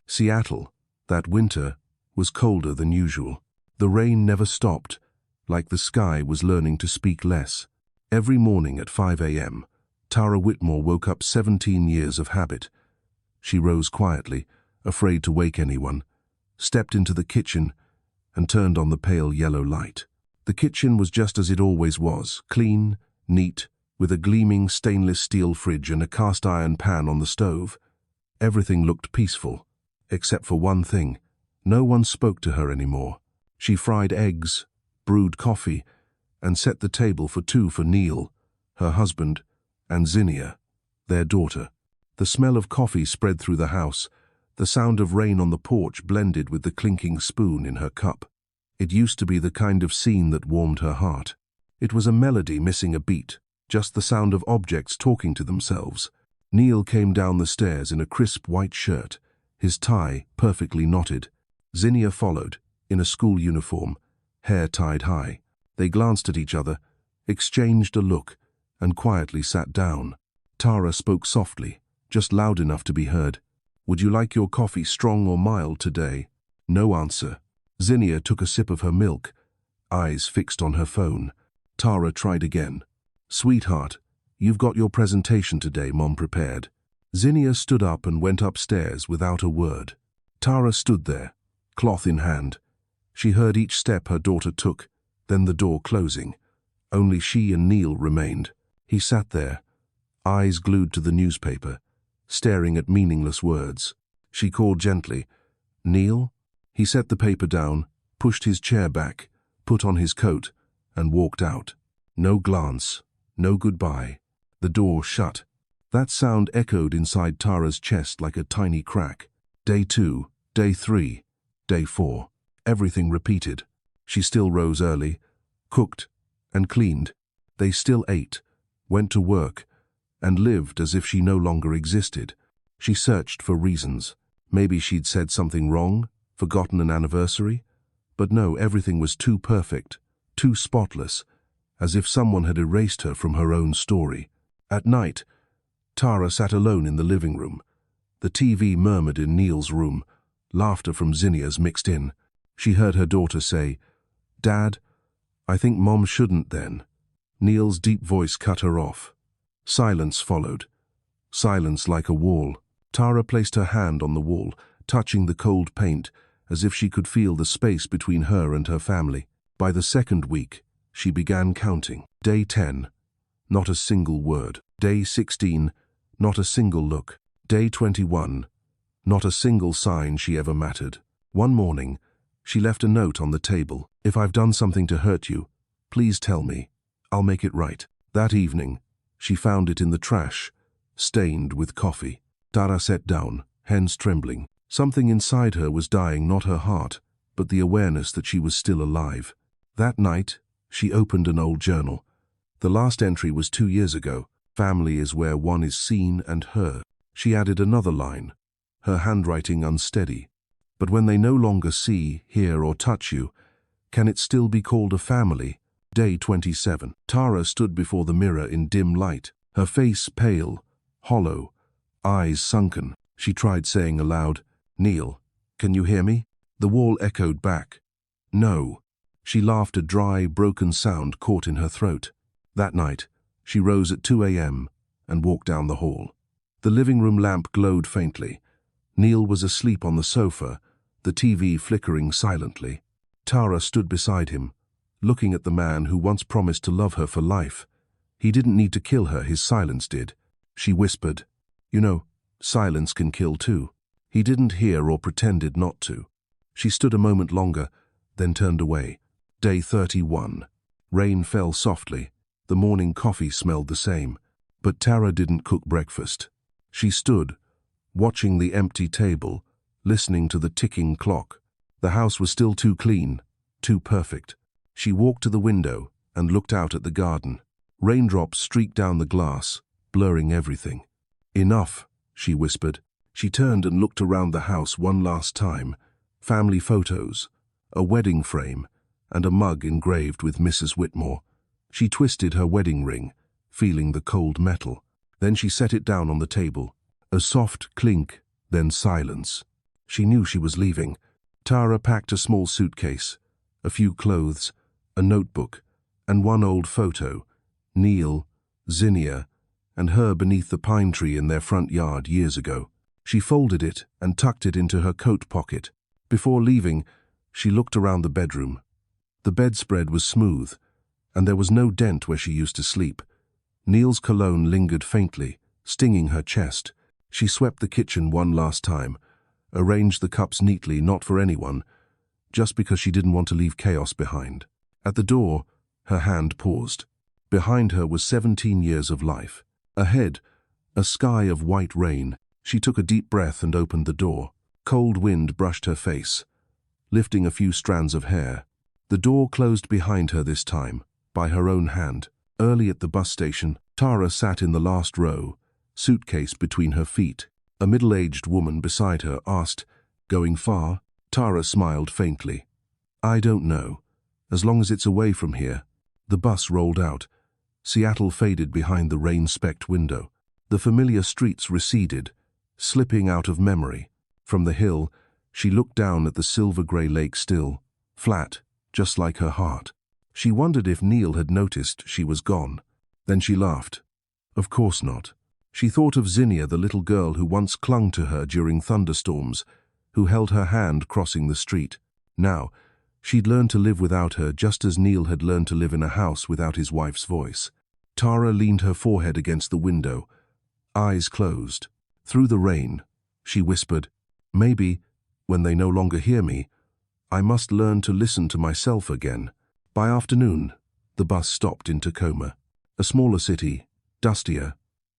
Seattle, that winter, was colder than usual. The rain never stopped, like the sky was learning to speak less. Every morning at 5 a.m., Tara Whitmore woke up 17 years of habit. She rose quietly, afraid to wake anyone, stepped into the kitchen, and turned on the pale yellow light. The kitchen was just as it always was, clean, neat, with a gleaming stainless steel fridge and a cast-iron pan on the stove. Everything looked peaceful, except for one thing. No one spoke to her anymore. She fried eggs, brewed coffee, and set the table for two for Neil, her husband, and Zinnia, their daughter. The smell of coffee spread through the house. The sound of rain on the porch blended with the clinking spoon in her cup. It used to be the kind of scene that warmed her heart. It was a melody missing a beat, just the sound of objects talking to themselves. Neil came down the stairs in a crisp white shirt, his tie perfectly knotted. Zinnia followed, in a school uniform, hair tied high. They glanced at each other, exchanged a look, and quietly sat down. Tara spoke softly, just loud enough to be heard. "Would you like your coffee strong or mild today?" No answer. Zinnia took a sip of her milk, eyes fixed on her phone. Tara tried again. "Sweetheart, you've got your presentation today, Mom prepared." Zinnia stood up and went upstairs without a word. Tara stood there, cloth in hand. She heard each step her daughter took, then the door closing. Only she and Neil remained. He sat there, eyes glued to the newspaper, staring at meaningless words. She called gently, "Neil?" He set the paper down, pushed his chair back, put on his coat, and walked out. No glance, no goodbye. The door shut. That sound echoed inside Tara's chest like a tiny crack. Day 2, day 3, day 4. Everything repeated. She still rose early, cooked, and cleaned. They still ate, went to work, and lived as if she no longer existed. She searched for reasons. Maybe she'd said something wrong, forgotten an anniversary. But no, everything was too perfect, too spotless, as if someone had erased her from her own story. At night, Tara sat alone in the living room. The TV murmured in Neil's room. Laughter from Zinnia's mixed in. She heard her daughter say, "Dad, I think Mom shouldn't then." Neil's deep voice cut her off. Silence followed. Silence like a wall. Tara placed her hand on the wall, touching the cold paint, as if she could feel the space between her and her family. By the second week, she began counting. Day 10, not a single word. Day 16, not a single look. Day 21, not a single sign she ever mattered. One morning, she left a note on the table. "If I've done something to hurt you, please tell me. I'll make it right." That evening, she found it in the trash, stained with coffee. Tara sat down, hands trembling. Something inside her was dying, not her heart, but the awareness that she was still alive. That night, she opened an old journal. The last entry was 2 years ago. "Family is where one is seen and heard." She added another line, her handwriting unsteady. "But when they no longer see, hear, or touch you, can it still be called a family?" Day 27. Tara stood before the mirror in dim light, her face pale, hollow, eyes sunken. She tried saying aloud, "Neil, can you hear me?" The wall echoed back, "No." She laughed, a dry, broken sound caught in her throat. That night, she rose at 2 a.m. and walked down the hall. The living room lamp glowed faintly. Neil was asleep on the sofa, the TV flickering silently. Tara stood beside him, looking at the man who once promised to love her for life. He didn't need to kill her, his silence did. She whispered, "You know, silence can kill too." He didn't hear or pretended not to. She stood a moment longer, then turned away. Day 31. Rain fell softly. The morning coffee smelled the same. But Tara didn't cook breakfast. She stood, watching the empty table, listening to the ticking clock. The house was still too clean, too perfect. She walked to the window and looked out at the garden. Raindrops streaked down the glass, blurring everything. "Enough," she whispered. She turned and looked around the house one last time. Family photos, a wedding frame, and a mug engraved with Mrs. Whitmore. She twisted her wedding ring, feeling the cold metal. Then she set it down on the table. A soft clink, then silence. She knew she was leaving. Tara packed a small suitcase, a few clothes, a notebook, and one old photo, Neil, Zinnia, and her beneath the pine tree in their front yard years ago. She folded it and tucked it into her coat pocket. Before leaving, she looked around the bedroom. The bedspread was smooth, and there was no dent where she used to sleep. Neil's cologne lingered faintly, stinging her chest. She swept the kitchen one last time, arranged the cups neatly, not for anyone, just because she didn't want to leave chaos behind. At the door, her hand paused. Behind her was 17 years of life. Ahead, a sky of white rain. She took a deep breath and opened the door. Cold wind brushed her face, lifting a few strands of hair. The door closed behind her this time, by her own hand. Early at the bus station, Tara sat in the last row, suitcase between her feet. A middle-aged woman beside her asked, "Going far?" Tara smiled faintly. "I don't know, as long as it's away from here." The bus rolled out. Seattle faded behind the rain-specked window. The familiar streets receded, slipping out of memory. From the hill, she looked down at the silver-grey lake still, flat, just like her heart. She wondered if Neil had noticed she was gone. Then she laughed. Of course not. She thought of Zinnia, the little girl who once clung to her during thunderstorms, who held her hand crossing the street. Now, she'd learned to live without her just as Neil had learned to live in a house without his wife's voice. Tara leaned her forehead against the window, eyes closed. Through the rain, she whispered, "Maybe, when they no longer hear me, I must learn to listen to myself again." By afternoon, the bus stopped in Tacoma, a smaller city, dustier,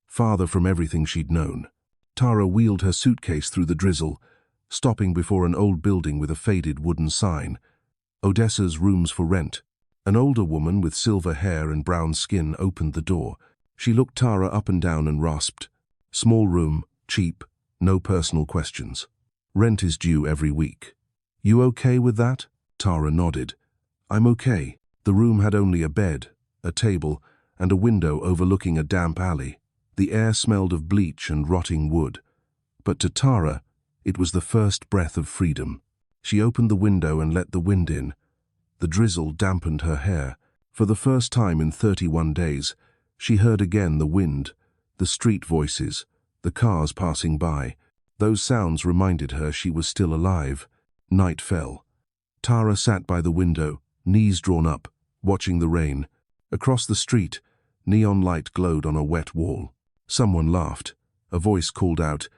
farther from everything she'd known. Tara wheeled her suitcase through the drizzle, stopping before an old building with a faded wooden sign, "Odessa's Rooms for Rent." An older woman with silver hair and brown skin opened the door. She looked Tara up and down and rasped, "Small room, cheap, no personal questions. Rent is due every week. You okay with that?" Tara nodded. "I'm okay." The room had only a bed, a table, and a window overlooking a damp alley. The air smelled of bleach and rotting wood. But to Tara, it was the first breath of freedom. She opened the window and let the wind in. The drizzle dampened her hair. For the first time in 31 days, she heard again the wind, the street voices, the cars passing by. Those sounds reminded her she was still alive. Night fell. Tara sat by the window, knees drawn up, watching the rain. Across the street, neon light glowed on a wet wall. Someone laughed. A voice called out,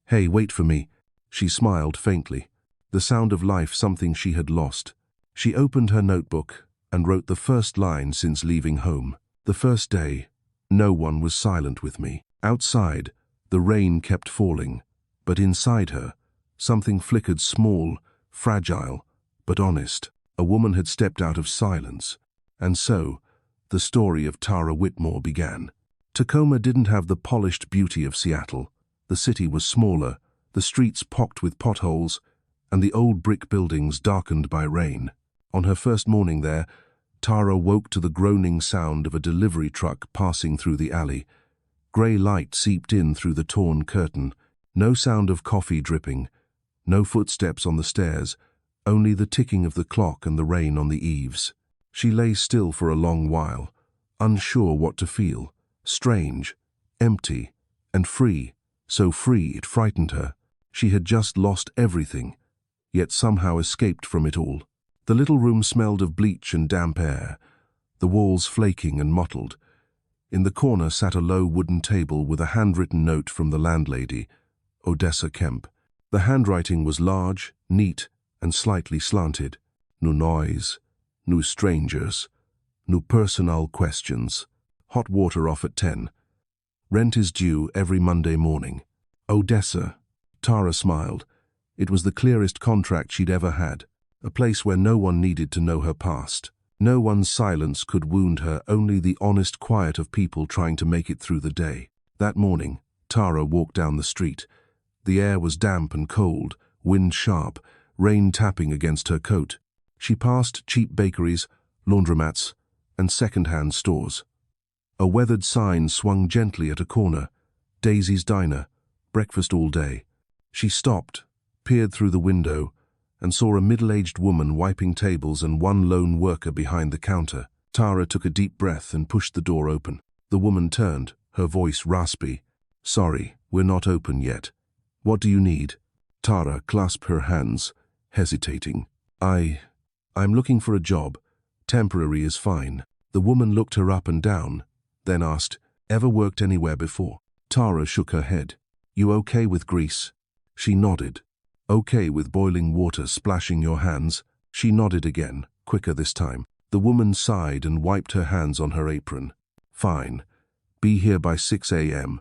"Hey, wait for me." She smiled faintly. The sound of life, something she had lost. She opened her notebook and wrote the first line since leaving home. "The first day, no one was silent with me." Outside, the rain kept falling, but inside her, something flickered, small, fragile, but honest. A woman had stepped out of silence, and so, the story of Tara Whitmore began. Tacoma didn't have the polished beauty of Seattle. The city was smaller, the streets pocked with potholes, and the old brick buildings darkened by rain. On her first morning there, Tara woke to the groaning sound of a delivery truck passing through the alley. Grey light seeped in through the torn curtain. No sound of coffee dripping, no footsteps on the stairs, only the ticking of the clock and the rain on the eaves. She lay still for a long while, unsure what to feel. Strange, empty, and free. So free it frightened her. She had just lost everything, yet somehow escaped from it all. The little room smelled of bleach and damp air, the walls flaking and mottled. In the corner sat a low wooden table with a handwritten note from the landlady, Odessa Kemp. The handwriting was large, neat, and slightly slanted. "No noise, no strangers, no personal questions. Hot water off at 10. Rent is due every Monday morning." Odessa. Tara smiled. It was the clearest contract she'd ever had. A place where no one needed to know her past. No one's silence could wound her, only the honest quiet of people trying to make it through the day. That morning, Tara walked down the street. The air was damp and cold, wind sharp, rain tapping against her coat. She passed cheap bakeries, laundromats, and second-hand stores. A weathered sign swung gently at a corner, "Daisy's Diner, breakfast all day." She stopped, peered through the window, and saw a middle-aged woman wiping tables and one lone worker behind the counter. Tara took a deep breath and pushed the door open. The woman turned, her voice raspy. "Sorry, we're not open yet. What do you need?" Tara clasped her hands, hesitating. I'm looking for a job. Temporary is fine." The woman looked her up and down, then asked, "Ever worked anywhere before?" Tara shook her head. "You okay with grease?" She nodded. "Okay with boiling water splashing your hands?" She nodded again, quicker this time. The woman sighed and wiped her hands on her apron. "Fine. Be here by 6 a.m.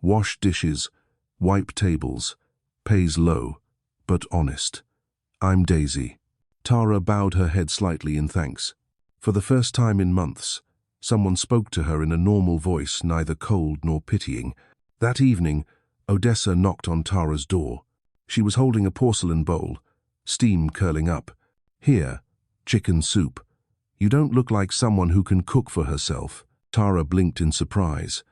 Wash dishes, wipe tables. Pays low, but honest. I'm Daisy." Tara bowed her head slightly in thanks. For the first time in months, someone spoke to her in a normal voice, neither cold nor pitying. That evening, Odessa knocked on Tara's door. She was holding a porcelain bowl, steam curling up. "Here, chicken soup. You don't look like someone who can cook for herself." Tara blinked in surprise.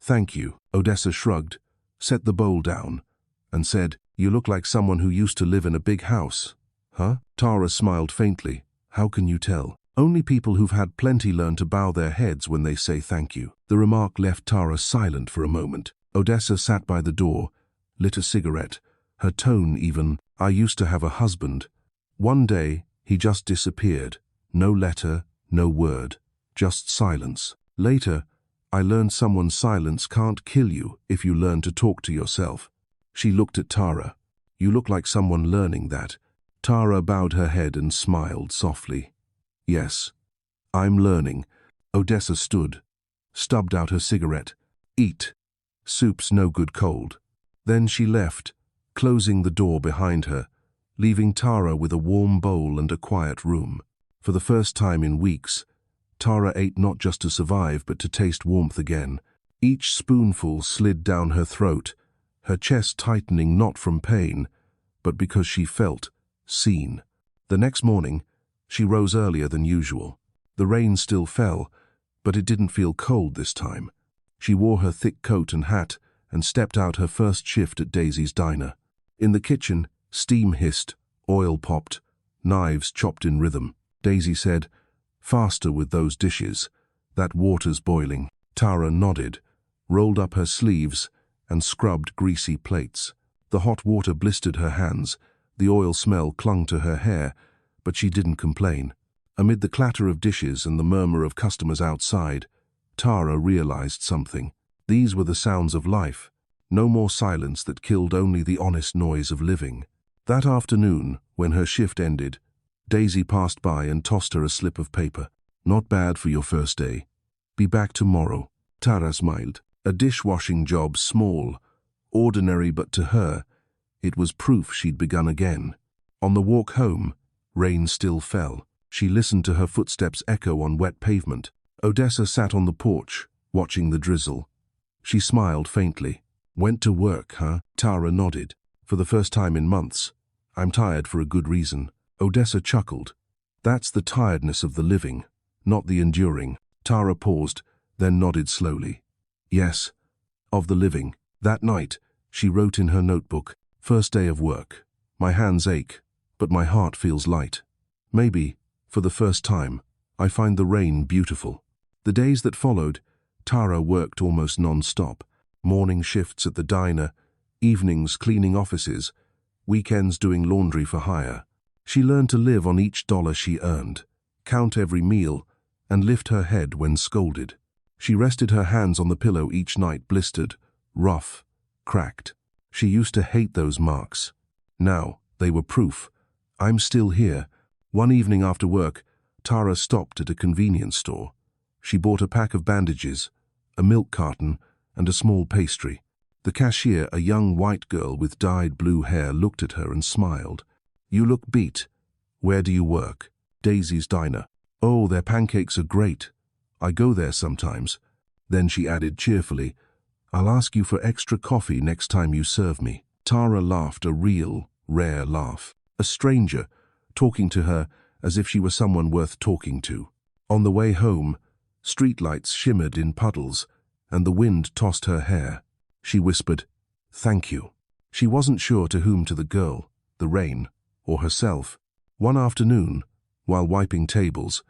"Thank you." Odessa shrugged, set the bowl down, and said, "You look like someone who used to live in a big house." "Huh?" Tara smiled faintly. "How can you tell?" "Only people who've had plenty learn to bow their heads when they say thank you." The remark left Tara silent for a moment. Odessa sat by the door, lit a cigarette, her tone even. "I used to have a husband. One day, he just disappeared. No letter, no word, just silence. Later, I learned someone's silence can't kill you if you learn to talk to yourself." She looked at Tara. "You look like someone learning that." Tara bowed her head and smiled softly. "Yes, I'm learning." Odessa stood, stubbed out her cigarette. "Eat. Soup's no good cold." Then she left, closing the door behind her, leaving Tara with a warm bowl and a quiet room. For the first time in weeks, Tara ate not just to survive but to taste warmth again. Each spoonful slid down her throat, her chest tightening not from pain, but because she felt seen. The next morning, she rose earlier than usual. The rain still fell, but it didn't feel cold this time. She wore her thick coat and hat and stepped out her first shift at Daisy's diner. In the kitchen, steam hissed, oil popped, knives chopped in rhythm. Daisy said, "Faster with those dishes. That water's boiling." Tara nodded, rolled up her sleeves, and scrubbed greasy plates. The hot water blistered her hands, the oil smell clung to her hair, but she didn't complain. Amid the clatter of dishes and the murmur of customers outside, Tara realized something. These were the sounds of life. No more silence that killed only the honest noise of living. That afternoon, when her shift ended, Daisy passed by and tossed her a slip of paper. "Not bad for your first day. Be back tomorrow." Tara smiled. A dishwashing job, small, ordinary, but to her, it was proof she'd begun again. On the walk home, rain still fell. She listened to her footsteps echo on wet pavement. Odessa sat on the porch, watching the drizzle. She smiled faintly. "Went to work, huh?" Tara nodded. "For the first time in months. I'm tired for a good reason." Odessa chuckled. "That's the tiredness of the living, not the enduring." Tara paused, then nodded slowly. "Yes, of the living." That night, she wrote in her notebook, "First day of work. My hands ache, but my heart feels light. Maybe, for the first time, I find the rain beautiful." The days that followed, Tara worked almost non-stop. Morning shifts at the diner, evenings cleaning offices, weekends doing laundry for hire. She learned to live on each dollar she earned, count every meal, and lift her head when scolded. She rested her hands on the pillow each night, blistered, rough, cracked. She used to hate those marks. Now, they were proof. I'm still here. One evening after work, Tara stopped at a convenience store. She bought a pack of bandages, a milk carton, and a small pastry. The cashier, a young white girl with dyed blue hair, looked at her and smiled. "You look beat. Where do you work?" "Daisy's Diner." "Oh, their pancakes are great. I go there sometimes." Then she added cheerfully, "I'll ask you for extra coffee next time you serve me." Tara laughed, a real, rare laugh. A stranger, talking to her as if she were someone worth talking to. On the way home, streetlights shimmered in puddles, and the wind tossed her hair. She whispered, "Thank you." She wasn't sure to whom, to the girl, the rain, or herself. One afternoon, while wiping tables,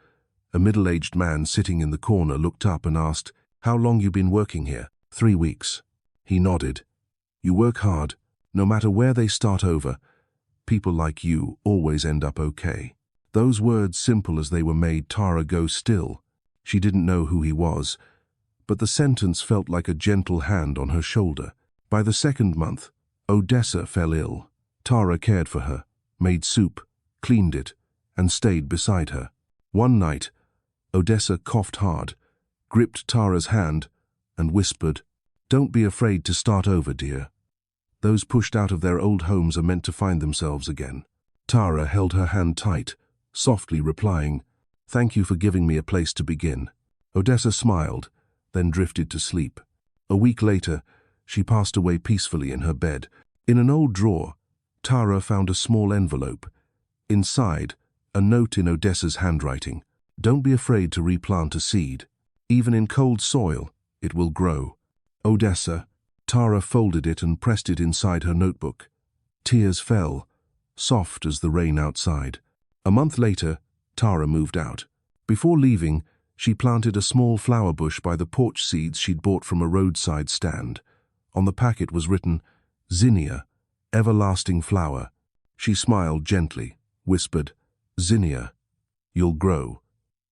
a middle-aged man sitting in the corner looked up and asked, "How long you been working here?" 3 weeks. He nodded. "You work hard. No matter where they start over, people like you always end up okay." Those words, simple as they were, made Tara go still. She didn't know who he was, but the sentence felt like a gentle hand on her shoulder. By the second month, Odessa fell ill. Tara cared for her, made soup, cleaned it, and stayed beside her. One night, Odessa coughed hard, gripped Tara's hand, and whispered, "Don't be afraid to start over, dear. Those pushed out of their old homes are meant to find themselves again." Tara held her hand tight, softly replying, "Thank you for giving me a place to begin." Odessa smiled, then drifted to sleep. A week later, she passed away peacefully in her bed. In an old drawer, Tara found a small envelope. Inside, a note in Odessa's handwriting. "Don't be afraid to replant a seed. Even in cold soil, it will grow." Odessa. Tara folded it and pressed it inside her notebook. Tears fell, soft as the rain outside. A month later, Tara moved out. Before leaving, she planted a small flower bush by the porch seeds she'd bought from a roadside stand. On the packet was written, "Zinnia, everlasting flower." She smiled gently, whispered, "Zinnia, you'll grow,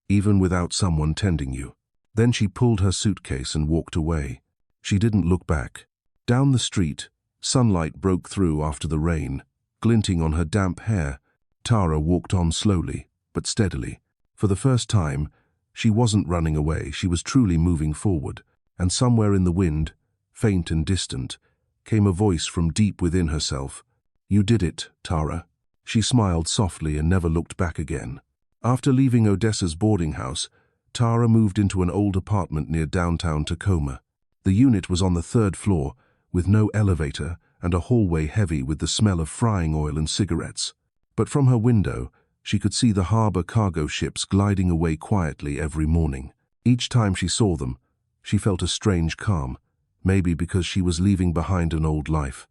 even without someone tending you." Then she pulled her suitcase and walked away. She didn't look back. Down the street, sunlight broke through after the rain, glinting on her damp hair. Tara walked on slowly, but steadily. For the first time, she wasn't running away, she was truly moving forward. And somewhere in the wind, faint and distant, came a voice from deep within herself. "You did it, Tara." She smiled softly and never looked back again. After leaving Odessa's boarding house, Tara moved into an old apartment near downtown Tacoma. The unit was on the 3rd floor, with no elevator and a hallway heavy with the smell of frying oil and cigarettes. But from her window, she could see the harbor cargo ships gliding away quietly every morning. Each time she saw them, she felt a strange calm, maybe because she was leaving behind an old life,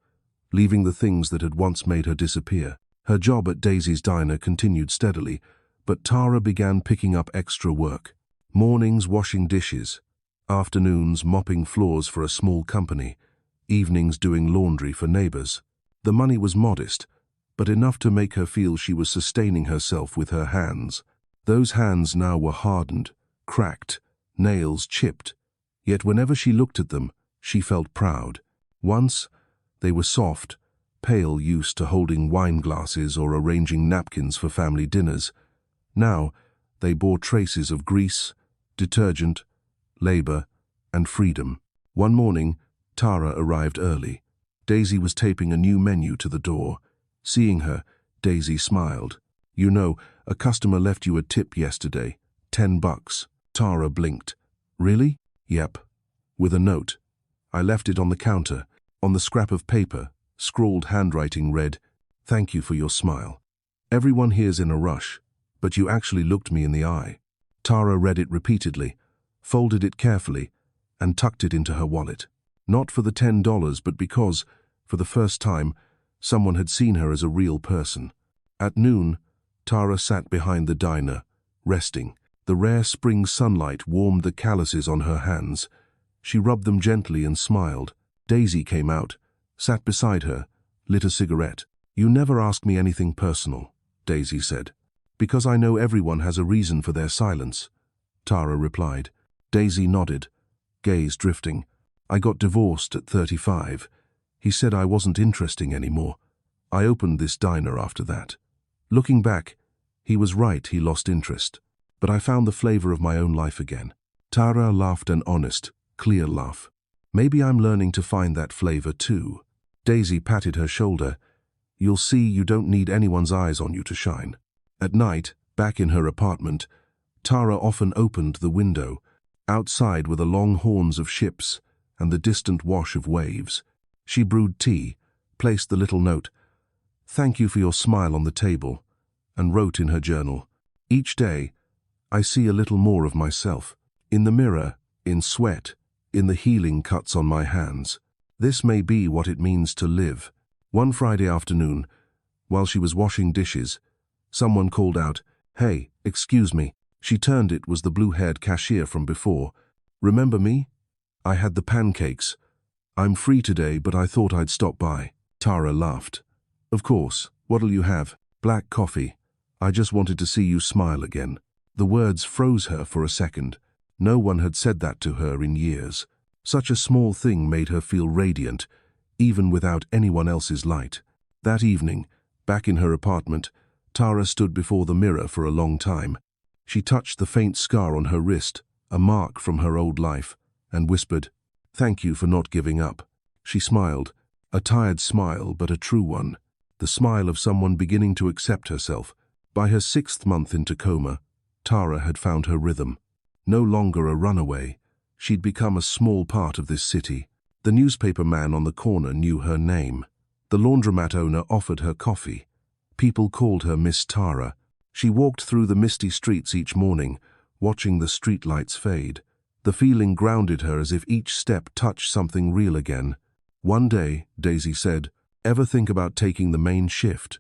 leaving the things that had once made her disappear. Her job at Daisy's Diner continued steadily, but Tara began picking up extra work. Mornings washing dishes, afternoons mopping floors for a small company, evenings doing laundry for neighbors. The money was modest, but enough to make her feel she was sustaining herself with her hands. Those hands now were hardened, cracked, nails chipped, yet whenever she looked at them, she felt proud. Once, they were soft, pale, used to holding wine glasses or arranging napkins for family dinners. Now, they bore traces of grease, detergent, labor, and freedom. One morning, Tara arrived early. Daisy was taping a new menu to the door. Seeing her, Daisy smiled. "You know, a customer left you a tip yesterday, $10. Tara blinked. "Really?" "Yep. With a note. I left it on the counter. On the scrap of paper, scrawled handwriting read, 'Thank you for your smile. Everyone here's in a rush, but you actually looked me in the eye.'" Tara read it repeatedly, folded it carefully, and tucked it into her wallet. Not for the $10, but because, for the first time, someone had seen her as a real person. At noon, Tara sat behind the diner, resting. The rare spring sunlight warmed the calluses on her hands. She rubbed them gently and smiled. Daisy came out, sat beside her, lit a cigarette. "You never ask me anything personal," Daisy said. "Because I know everyone has a reason for their silence," Tara replied. Daisy nodded, gaze drifting. "I got divorced at 35. He said I wasn't interesting anymore. I opened this diner after that. Looking back, he was right, he lost interest. But I found the flavor of my own life again." Tara laughed, an honest, clear laugh. "Maybe I'm learning to find that flavor too." Daisy patted her shoulder. "You'll see, you don't need anyone's eyes on you to shine." At night, back in her apartment, Tara often opened the window. Outside were the long horns of ships and the distant wash of waves. She brewed tea, placed the little note, "Thank you for your smile," on the table, and wrote in her journal, "Each day, I see a little more of myself. In the mirror, in sweat, in the healing cuts on my hands. This may be what it means to live." One Friday afternoon, While she was washing dishes, someone called out, "Hey, excuse me." She turned. It was the blue-haired cashier from before. "Remember me? I had the pancakes. I'm free today, but I thought I'd stop by." Tara laughed. "Of course. What'll you have?" "Black coffee. I just wanted to see you smile again." The words froze her for a second. No one had said that to her in years. Such a small thing made her feel radiant, even without anyone else's light. That evening, back in her apartment, Tara stood before the mirror for a long time. She touched the faint scar on her wrist, a mark from her old life, and whispered, "Thank you for not giving up." She smiled, a tired smile but a true one, the smile of someone beginning to accept herself. By her 6th month in Tacoma, Tara had found her rhythm. No longer a runaway, she'd become a small part of this city. The newspaper man on the corner knew her name. The laundromat owner offered her coffee. People called her Miss Tara. She walked through the misty streets each morning, watching the streetlights fade. The feeling grounded her as if each step touched something real again. One day, Daisy said, "Ever think about taking the main shift?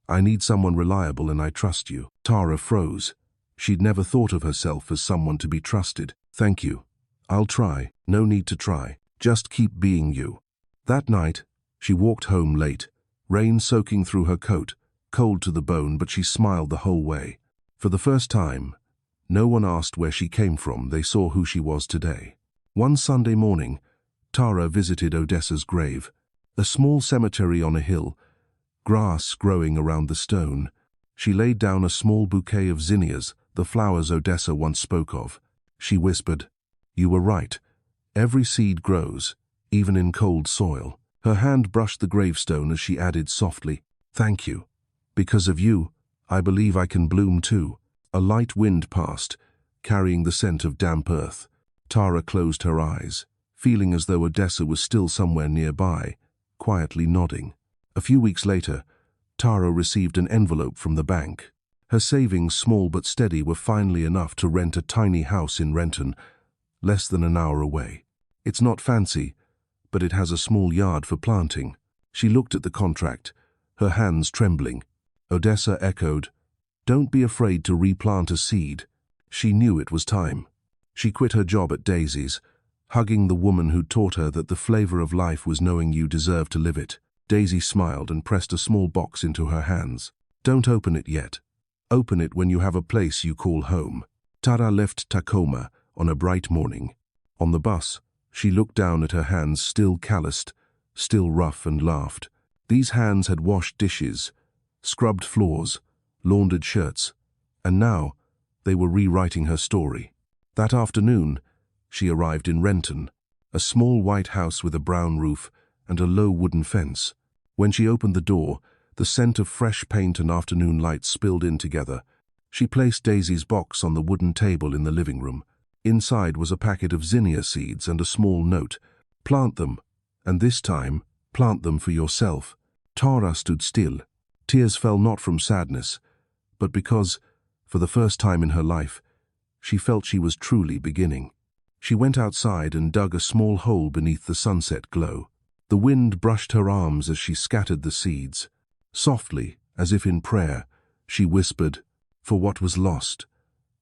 I need someone reliable and I trust you." Tara froze. She'd never thought of herself as someone to be trusted. "Thank you. I'll try." "No need to try. Just keep being you." That night, she walked home late, rain soaking through her coat, cold to the bone, but she smiled the whole way. For the first time, no one asked where she came from. They saw who she was today. One Sunday morning, Tara visited Odessa's grave, a small cemetery on a hill, grass growing around the stone. She laid down a small bouquet of zinnias, the flowers Odessa once spoke of. She whispered, "You were right. Every seed grows, even in cold soil." Her hand brushed the gravestone as she added softly, "Thank you. Because of you, I believe I can bloom too." A light wind passed, carrying the scent of damp earth. Tara closed her eyes, feeling as though Odessa was still somewhere nearby, quietly nodding. A few weeks later, Tara received an envelope from the bank. Her savings, small but steady, were finally enough to rent a tiny house in Renton, less than an hour away. It's not fancy, but it has a small yard for planting. She looked at the contract, her hands trembling. Odessa echoed, "Don't be afraid to replant a seed." She knew it was time. She quit her job at Daisy's, hugging the woman who taught her that the flavor of life was knowing you deserve to live it. Daisy smiled and pressed a small box into her hands. "Don't open it yet. Open it when you have a place you call home." Tara left Tacoma on a bright morning. On the bus, she looked down at her hands, still calloused, still rough, and laughed. These hands had washed dishes, scrubbed floors, laundered shirts, and now they were rewriting her story. That afternoon, she arrived in Renton, a small white house with a brown roof and a low wooden fence. When she opened the door, the scent of fresh paint and afternoon light spilled in together. She placed Daisy's box on the wooden table in the living room. Inside was a packet of zinnia seeds and a small note. "Plant them, and this time, plant them for yourself." Tara stood still. Tears fell not from sadness, but because, for the first time in her life, she felt she was truly beginning. She went outside and dug a small hole beneath the sunset glow. The wind brushed her arms as she scattered the seeds. Softly, as if in prayer, she whispered, "For what was lost,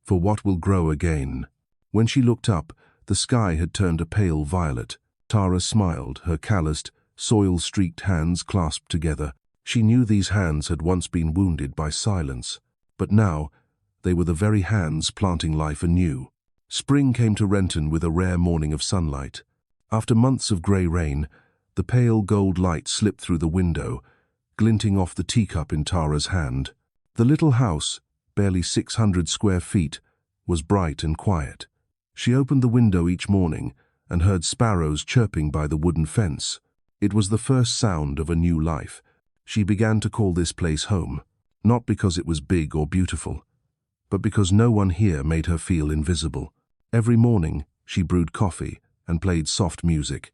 for what will grow again." When she looked up, the sky had turned a pale violet. Tara smiled, her calloused, soil-streaked hands clasped together. She knew these hands had once been wounded by silence, but now they were the very hands planting life anew. Spring came to Renton with a rare morning of sunlight. After months of grey rain, the pale gold light slipped through the window, glinting off the teacup in Tara's hand. The little house, barely 600 square feet, was bright and quiet. She opened the window each morning and heard sparrows chirping by the wooden fence. It was the first sound of a new life. She began to call this place home, not because it was big or beautiful, but because no one here made her feel invisible. Every morning, she brewed coffee and played soft music.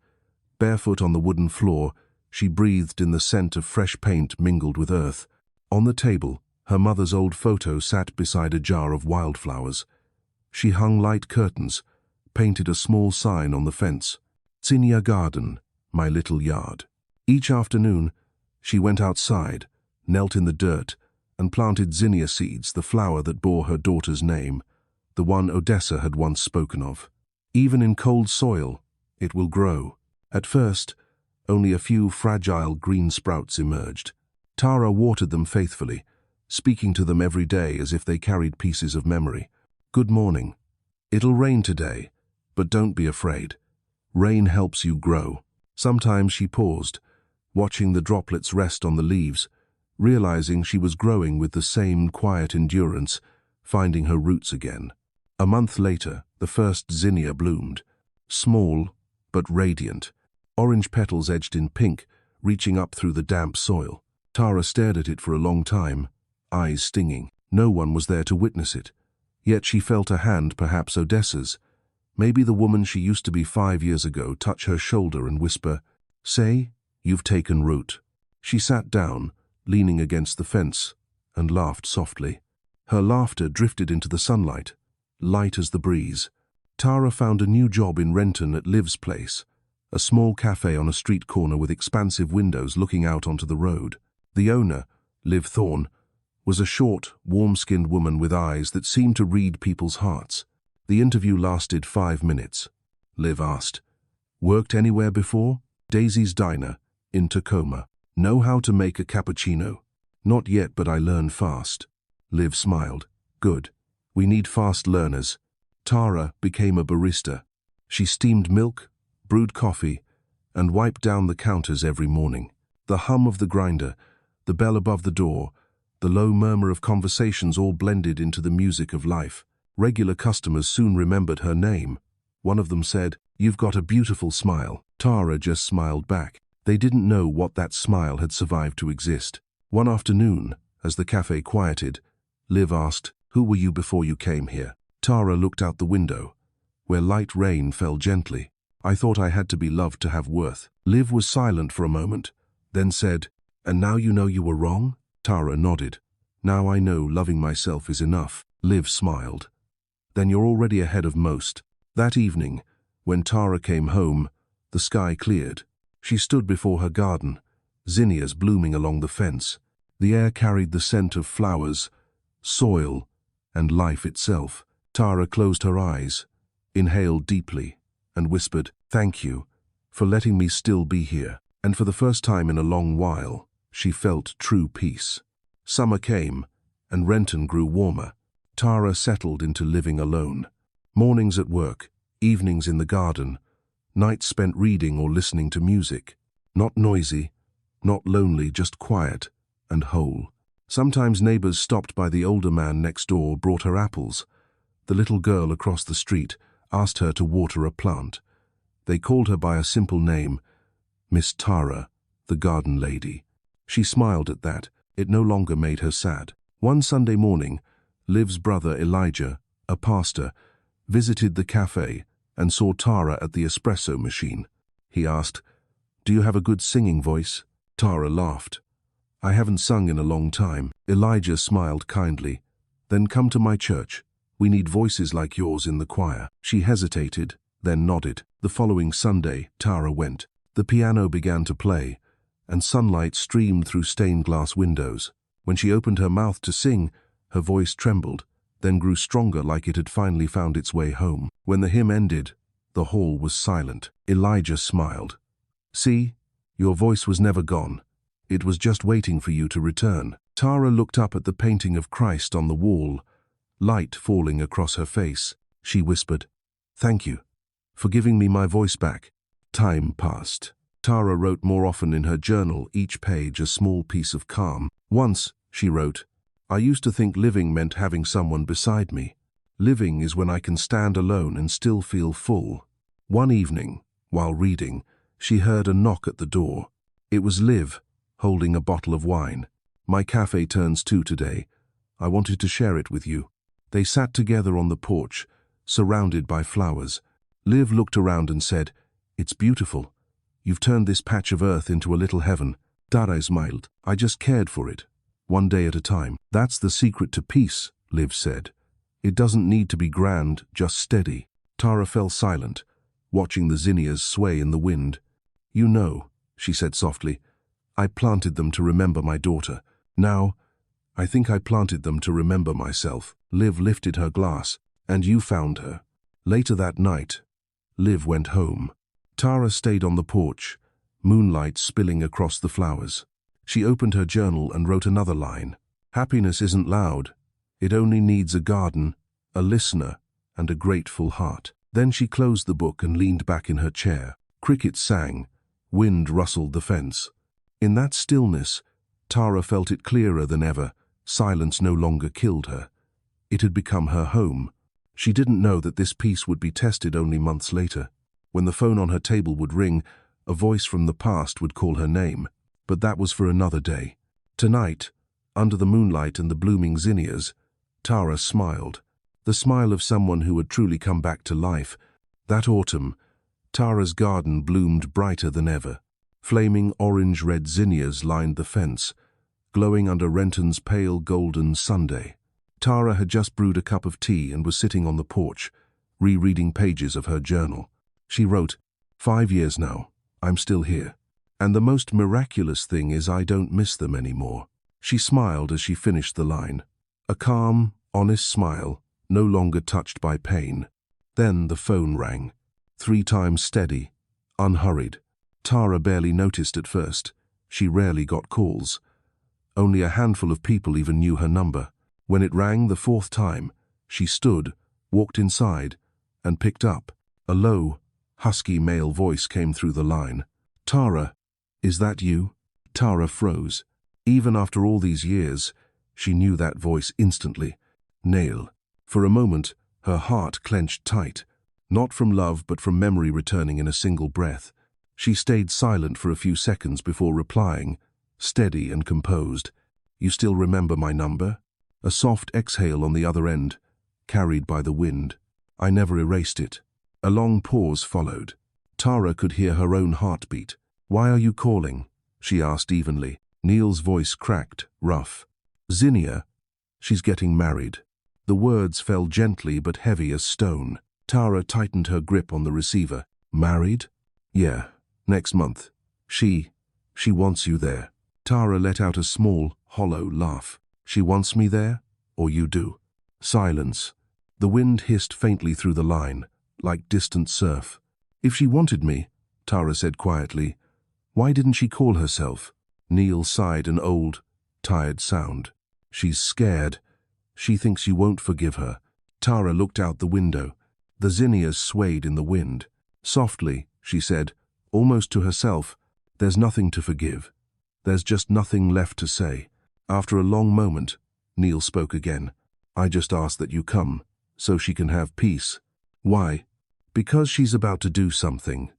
Barefoot on the wooden floor, she breathed in the scent of fresh paint mingled with earth. On the table, her mother's old photo sat beside a jar of wildflowers. She hung light curtains, painted a small sign on the fence, "Zinnia Garden, my little yard." Each afternoon, she went outside, knelt in the dirt, and planted zinnia seeds, the flower that bore her daughter's name, the one Odessa had once spoken of. Even in cold soil, it will grow. At first, only a few fragile green sprouts emerged. Tara watered them faithfully, speaking to them every day as if they carried pieces of memory. Good morning. It'll rain today, but don't be afraid. Rain helps you grow. Sometimes she paused, watching the droplets rest on the leaves, realizing she was growing with the same quiet endurance, finding her roots again. A month later, the first zinnia bloomed. Small, but radiant. Orange petals edged in pink, reaching up through the damp soil. Tara stared at it for a long time, eyes stinging. No one was there to witness it. Yet she felt a hand, perhaps Odessa's, maybe the woman she used to be 5 years ago, touch her shoulder and whisper, "Say, you've taken root." She sat down, leaning against the fence, and laughed softly. Her laughter drifted into the sunlight, light as the breeze. Tara found a new job in Renton at Liv's place, a small cafe on a street corner with expansive windows looking out onto the road. The owner, Liv Thorne, was a short, warm-skinned woman with eyes that seemed to read people's hearts. The interview lasted 5 minutes. Liv asked, "Worked anywhere before?" "Daisy's Diner, in Tacoma." "Know how to make a cappuccino?" "Not yet, but I learn fast." Liv smiled. "Good. We need fast learners." Tara became a barista. She steamed milk, brewed coffee, and wiped down the counters every morning. The hum of the grinder, the bell above the door, the low murmur of conversations all blended into the music of life. Regular customers soon remembered her name. One of them said, "You've got a beautiful smile." Tara just smiled back. They didn't know what that smile had survived to exist. One afternoon, as the cafe quieted, Liv asked, "Who were you before you came here?" Tara looked out the window, where light rain fell gently. "I thought I had to be loved to have worth." Liv was silent for a moment, then said, "And now you know you were wrong?" Tara nodded. "Now I know loving myself is enough." Liv smiled. "Then you're already ahead of most." That evening, when Tara came home, the sky cleared. She stood before her garden, zinnias blooming along the fence. The air carried the scent of flowers, soil, and life itself. Tara closed her eyes, inhaled deeply, and whispered, "Thank you for letting me still be here." And for the first time in a long while, she felt true peace. Summer came, and Renton grew warmer. Tara settled into living alone. Mornings at work, evenings in the garden, nights spent reading or listening to music. Not noisy, not lonely, just quiet and whole. Sometimes neighbors stopped by. The older man next door brought her apples. The little girl across the street asked her to water a plant. They called her by a simple name, Miss Tara, the garden lady. She smiled at that. It no longer made her sad. One Sunday morning, Liv's brother Elijah, a pastor, visited the cafe and saw Tara at the espresso machine. He asked, "Do you have a good singing voice?" Tara laughed. "I haven't sung in a long time." Elijah smiled kindly. "Then come to my church. We need voices like yours in the choir." She hesitated, then nodded. The following Sunday, Tara went. The piano began to play, and sunlight streamed through stained glass windows. When she opened her mouth to sing, her voice trembled, then grew stronger, like it had finally found its way home. When the hymn ended, the hall was silent. Elijah smiled. "See, your voice was never gone. It was just waiting for you to return." Tara looked up at the painting of Christ on the wall, light falling across her face. She whispered, "Thank you for giving me my voice back." Time passed. Tara wrote more often in her journal, each page a small piece of calm. Once, she wrote, "I used to think living meant having someone beside me. Living is when I can stand alone and still feel full." One evening, while reading, she heard a knock at the door. It was Liv, holding a bottle of wine. "My cafe turns 2 today. I wanted to share it with you." They sat together on the porch, surrounded by flowers. Liv looked around and said, "It's beautiful. You've turned this patch of earth into a little heaven." Tara smiled. "I just cared for it, one day at a time." "That's the secret to peace," Liv said. "It doesn't need to be grand, just steady." Tara fell silent, watching the zinnias sway in the wind. "You know," she said softly, "I planted them to remember my daughter. Now, I think I planted them to remember myself. Liv lifted her glass, and you found her. Later that night, Liv went home. Tara stayed on the porch, moonlight spilling across the flowers. She opened her journal and wrote another line. Happiness isn't loud. It only needs a garden, a listener, and a grateful heart. Then she closed the book and leaned back in her chair. Crickets sang. Wind rustled the fence. In that stillness, Tara felt it clearer than ever. Silence no longer killed her. It had become her home. She didn't know that this peace would be tested only months later. When the phone on her table would ring, a voice from the past would call her name. But that was for another day. Tonight, under the moonlight and the blooming zinnias, Tara smiled. The smile of someone who had truly come back to life. That autumn, Tara's garden bloomed brighter than ever. Flaming orange-red zinnias lined the fence, glowing under Renton's pale golden Sunday. Tara had just brewed a cup of tea and was sitting on the porch, rereading pages of her journal. She wrote, 5 years now, I'm still here. And the most miraculous thing is I don't miss them anymore. She smiled as she finished the line. A calm, honest smile, no longer touched by pain. Then the phone rang. 3 times steady, unhurried. Tara barely noticed at first. She rarely got calls. Only a handful of people even knew her number. When it rang the 4th time, she stood, walked inside, and picked up. A low, husky male voice came through the line. Tara, is that you? Tara froze. Even after all these years, she knew that voice instantly. Nail. For a moment, her heart clenched tight, not from love but from memory returning in a single breath. She stayed silent for a few seconds before replying, steady and composed. You still remember my number? A soft exhale on the other end, carried by the wind. I never erased it. A long pause followed. Tara could hear her own heartbeat. Why are you calling? She asked evenly. Neil's voice cracked, rough. Zinnia, she's getting married. The words fell gently but heavy as stone. Tara tightened her grip on the receiver. Married? Yeah, next month. She wants you there. Tara let out a small, hollow laugh. She wants me there, or you do? Silence. The wind hissed faintly through the line, like distant surf. If she wanted me, Tara said quietly, why didn't she call herself? Neil sighed an old, tired sound. She's scared. She thinks you won't forgive her. Tara looked out the window. The zinnias swayed in the wind. Softly, she said, almost to herself, there's nothing to forgive. There's just nothing left to say. After a long moment, Neil spoke again. I just ask that you come, so she can have peace. Why? Because she's about to do something.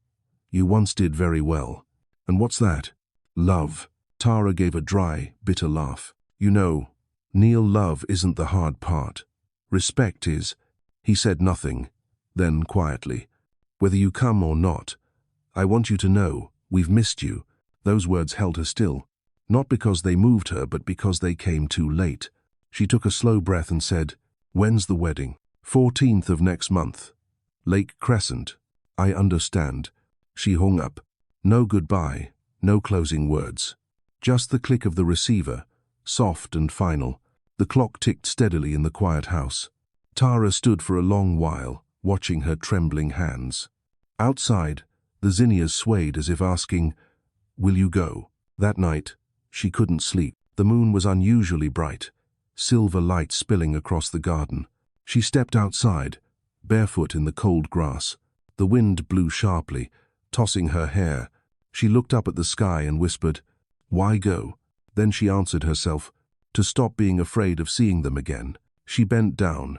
You once did very well. And what's that? Love. Tara gave a dry, bitter laugh. You know, Neil, love isn't the hard part. Respect is. He said nothing. Then quietly, whether you come or not, I want you to know, we've missed you. Those words held her still. Not because they moved her, but because they came too late. She took a slow breath and said, when's the wedding? 14th of next month. Lake Crescent. I understand. She hung up. No goodbye, no closing words. Just the click of the receiver, soft and final. The clock ticked steadily in the quiet house. Tara stood for a long while, watching her trembling hands. Outside, the zinnias swayed as if asking, will you go? That night, she couldn't sleep. The moon was unusually bright, silver light spilling across the garden. She stepped outside, barefoot in the cold grass. The wind blew sharply, tossing her hair. She looked up at the sky and whispered, why go? Then she answered herself, to stop being afraid of seeing them again. She bent down,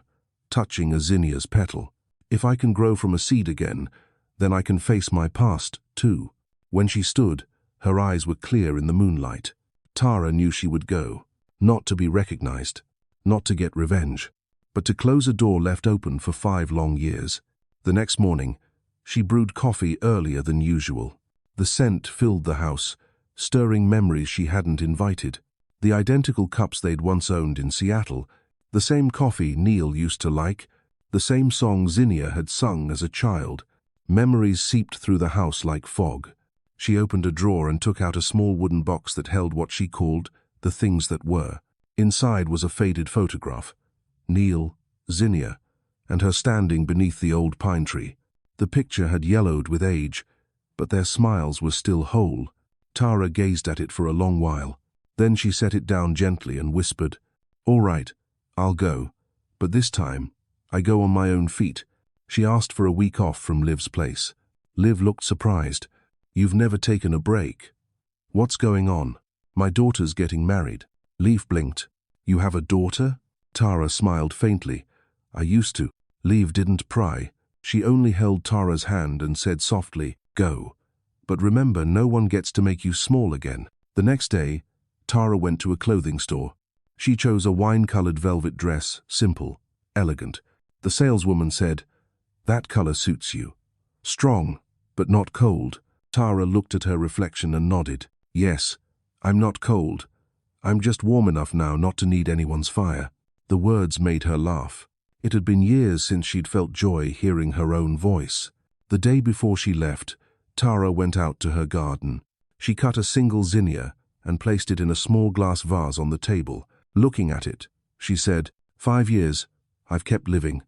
touching a zinnia's petal. If I can grow from a seed again, then I can face my past, too. When she stood, her eyes were clear in the moonlight. Tara knew she would go, not to be recognized, not to get revenge, but to close a door left open for 5 long years. The next morning, she brewed coffee earlier than usual. The scent filled the house, stirring memories she hadn't invited. The identical cups they'd once owned in Seattle, the same coffee Neil used to like, the same song Zinnia had sung as a child. Memories seeped through the house like fog. She opened a drawer and took out a small wooden box that held what she called the things that were. Inside was a faded photograph. Neil, Zinnia, and her standing beneath the old pine tree. The picture had yellowed with age, but their smiles were still whole. Tara gazed at it for a long while. Then she set it down gently and whispered, "All right, I'll go. But this time, I go on my own feet." She asked for a week off from Liv's place. Liv looked surprised. "You've never taken a break." "What's going on?" "My daughter's getting married." Liv blinked. "You have a daughter?" Tara smiled faintly. "I used to." Liv didn't pry. She only held Tara's hand and said softly, "Go. But remember, no one gets to make you small again." The next day, Tara went to a clothing store. She chose a wine-colored velvet dress, simple, elegant. The saleswoman said, "That color suits you. Strong, but not cold." Tara looked at her reflection and nodded. "Yes, I'm not cold. I'm just warm enough now not to need anyone's fire." The words made her laugh. It had been years since she'd felt joy hearing her own voice. The day before she left, Tara went out to her garden. She cut a single zinnia and placed it in a small glass vase on the table. Looking at it, she said, "5 years, I've kept living.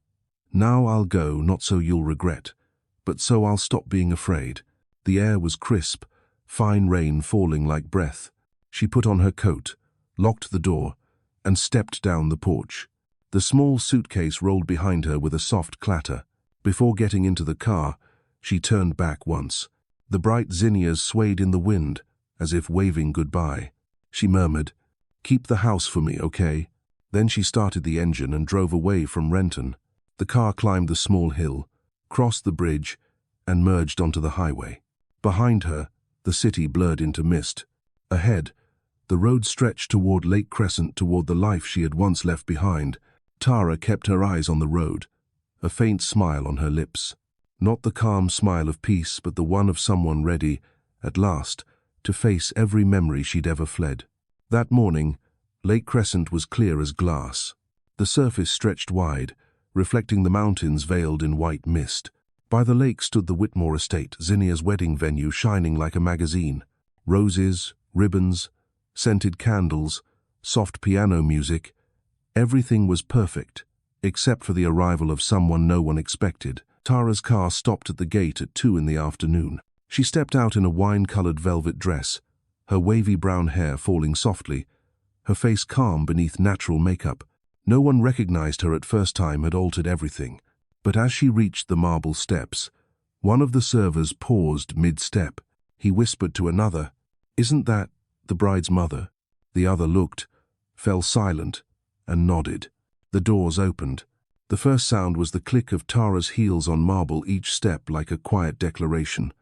Now I'll go, not so you'll regret, but so I'll stop being afraid." The air was crisp, fine rain falling like breath. She put on her coat, locked the door, and stepped down the porch. The small suitcase rolled behind her with a soft clatter. Before getting into the car, she turned back once. The bright zinnias swayed in the wind, as if waving goodbye. She murmured, "Keep the house for me, okay?" Then she started the engine and drove away from Renton. The car climbed the small hill, crossed the bridge, and merged onto the highway. Behind her, the city blurred into mist. Ahead, the road stretched toward Lake Crescent, toward the life she had once left behind. Tara kept her eyes on the road, a faint smile on her lips. Not the calm smile of peace, but the one of someone ready, at last, to face every memory she'd ever fled. That morning, Lake Crescent was clear as glass. The surface stretched wide, reflecting the mountains veiled in white mist. By the lake stood the Whitmore estate, Zinnia's wedding venue, shining like a magazine. Roses, ribbons, scented candles, soft piano music. Everything was perfect, except for the arrival of someone no one expected. Tara's car stopped at the gate at 2 in the afternoon. She stepped out in a wine-colored velvet dress, her wavy brown hair falling softly, her face calm beneath natural makeup. No one recognized her at first. Time had altered everything. But as she reached the marble steps, one of the servers paused mid-step. He whispered to another, "Isn't that the bride's mother?" The other looked, fell silent, and nodded. The doors opened. The first sound was the click of Tara's heels on marble, each step like a quiet declaration.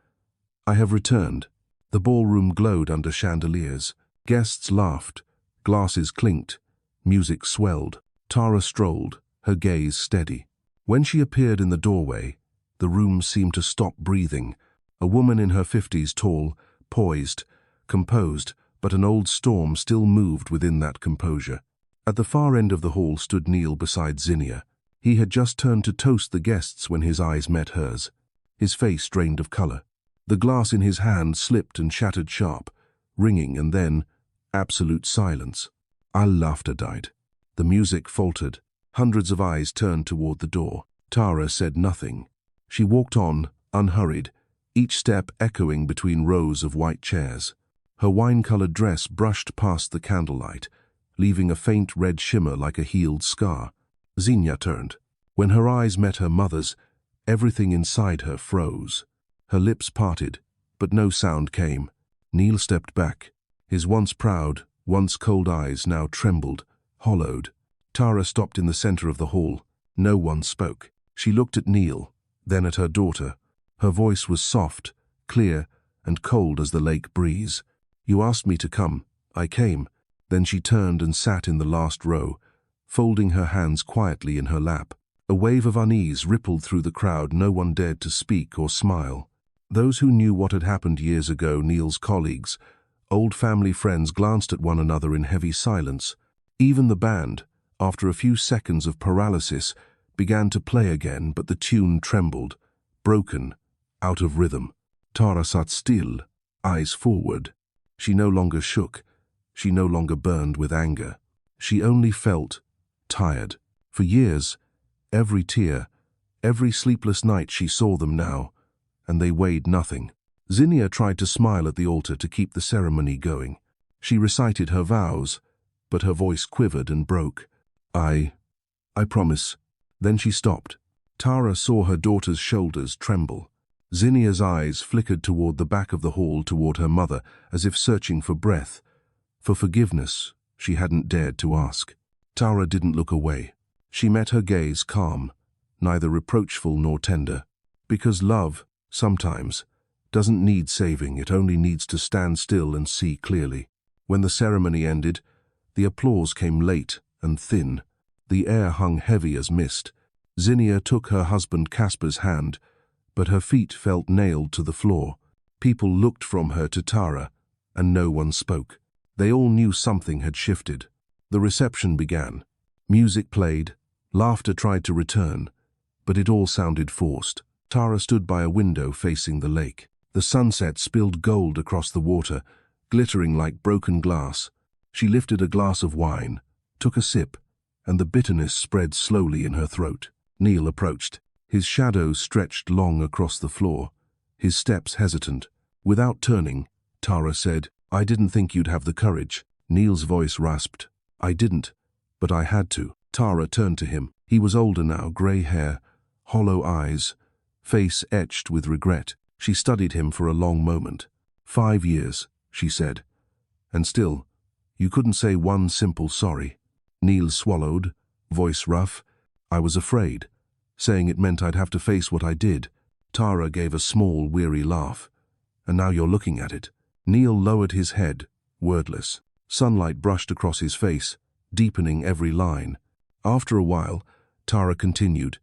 "I have returned." The ballroom glowed under chandeliers. Guests laughed, glasses clinked, music swelled. Tara strolled, her gaze steady. When she appeared in the doorway, the room seemed to stop breathing. A woman in her 50s, tall, poised, composed, but an old storm still moved within that composure. At the far end of the hall stood Neil beside Zinnia. He had just turned to toast the guests when his eyes met hers. His face drained of color. The glass in his hand slipped and shattered sharp, ringing, and then absolute silence. All laughter died. The music faltered. Hundreds of eyes turned toward the door. Tara said nothing. She walked on, unhurried, each step echoing between rows of white chairs. Her wine-colored dress brushed past the candlelight, leaving a faint red shimmer like a healed scar. Zinnia turned. When her eyes met her mother's, everything inside her froze. Her lips parted, but no sound came. Neil stepped back. His once proud, once cold eyes now trembled, hollowed. Tara stopped in the center of the hall. No one spoke. She looked at Neil, then at her daughter. Her voice was soft, clear, and cold as the lake breeze. "You asked me to come. I came." Then she turned and sat in the last row, folding her hands quietly in her lap. A wave of unease rippled through the crowd. No one dared to speak or smile. Those who knew what had happened years ago, Neil's colleagues, old family friends, glanced at one another in heavy silence. Even the band, after a few seconds of paralysis, began to play again, but the tune trembled, broken, out of rhythm. Tara sat still, eyes forward. She no longer shook. She no longer burned with anger. She only felt tired. For years, every tear, every sleepless night she saw them now, and they weighed nothing. Zinnia tried to smile at the altar to keep the ceremony going. She recited her vows, but her voice quivered and broke. I promise. Then she stopped. Tara saw her daughter's shoulders tremble. Zinnia's eyes flickered toward the back of the hall toward her mother, as if searching for breath. For forgiveness, she hadn't dared to ask. Tara didn't look away. She met her gaze calm, neither reproachful nor tender. Because love, sometimes, doesn't need saving, it only needs to stand still and see clearly. When the ceremony ended, the applause came late and thin. The air hung heavy as mist. Zinnia took her husband Casper's hand, but her feet felt nailed to the floor. People looked from her to Tara, and no one spoke. They all knew something had shifted. The reception began. Music played, laughter tried to return, but it all sounded forced. Tara stood by a window facing the lake. The sunset spilled gold across the water, glittering like broken glass. She lifted a glass of wine, took a sip, and the bitterness spread slowly in her throat. Neil approached. His shadow stretched long across the floor, his steps hesitant. Without turning, Tara said, "I didn't think you'd have the courage." Neil's voice rasped. "I didn't, but I had to." Tara turned to him. He was older now, grey hair, hollow eyes, face etched with regret. She studied him for a long moment. 5 years, she said. And still, you couldn't say one simple sorry. Neil swallowed, voice rough. "I was afraid. Saying it meant I'd have to face what I did." Tara gave a small, weary laugh. "And now you're looking at it." Neil lowered his head, wordless. Sunlight brushed across his face, deepening every line. After a while, Tara continued,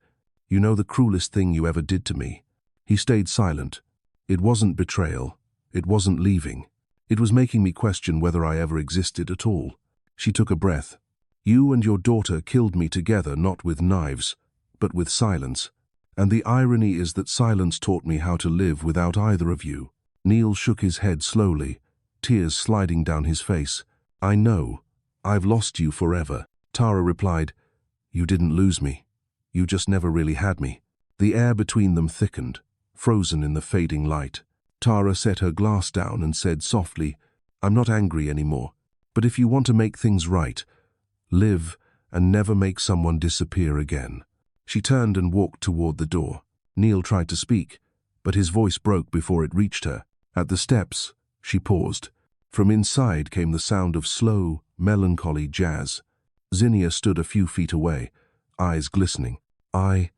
"You know the cruelest thing you ever did to me?" He stayed silent. It wasn't betrayal. It wasn't leaving. It was making me question whether I ever existed at all. She took a breath. "You and your daughter killed me together, not with knives, but with silence. And the irony is that silence taught me how to live without either of you." Neil shook his head slowly, tears sliding down his face. "I know. I've lost you forever." Tara replied, "You didn't lose me. You just never really had me." The air between them thickened, frozen in the fading light. Tara set her glass down and said softly, "I'm not angry anymore. But if you want to make things right, live and never make someone disappear again." She turned and walked toward the door. Neil tried to speak, but his voice broke before it reached her. At the steps, she paused. From inside came the sound of slow, melancholy jazz. Zinnia stood a few feet away, eyes glistening. I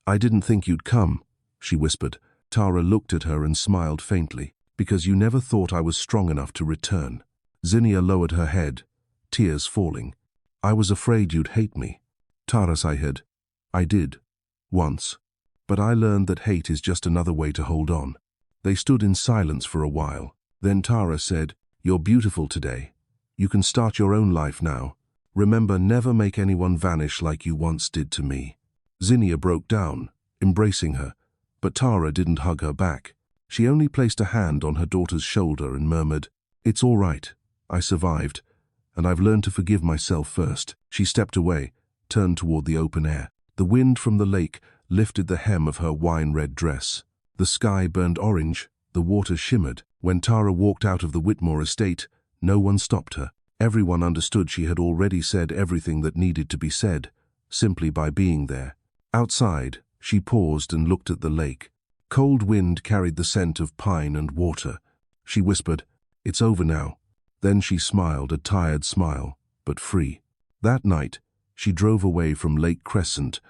didn't think you'd come," she whispered. Tara looked at her and smiled faintly. "Because you never thought I was strong enough to return." Zinnia lowered her head, tears falling. "I was afraid you'd hate me." Tara sighed. "I did. Once. But I learned that hate is just another way to hold on." They stood in silence for a while. Then Tara said, "You're beautiful today. You can start your own life now. Remember, never make anyone vanish like you once did to me." Zinnia broke down, embracing her, but Tara didn't hug her back. She only placed a hand on her daughter's shoulder and murmured, "It's all right. I survived, and I've learned to forgive myself first." She stepped away, turned toward the open air. The wind from the lake lifted the hem of her wine-red dress. The sky burned orange, the water shimmered. When Tara walked out of the Whitmore estate, no one stopped her. Everyone understood she had already said everything that needed to be said, simply by being there. Outside, she paused and looked at the lake. Cold wind carried the scent of pine and water. She whispered, "It's over now." Then she smiled, a tired smile, but free. That night, she drove away from Lake Crescent,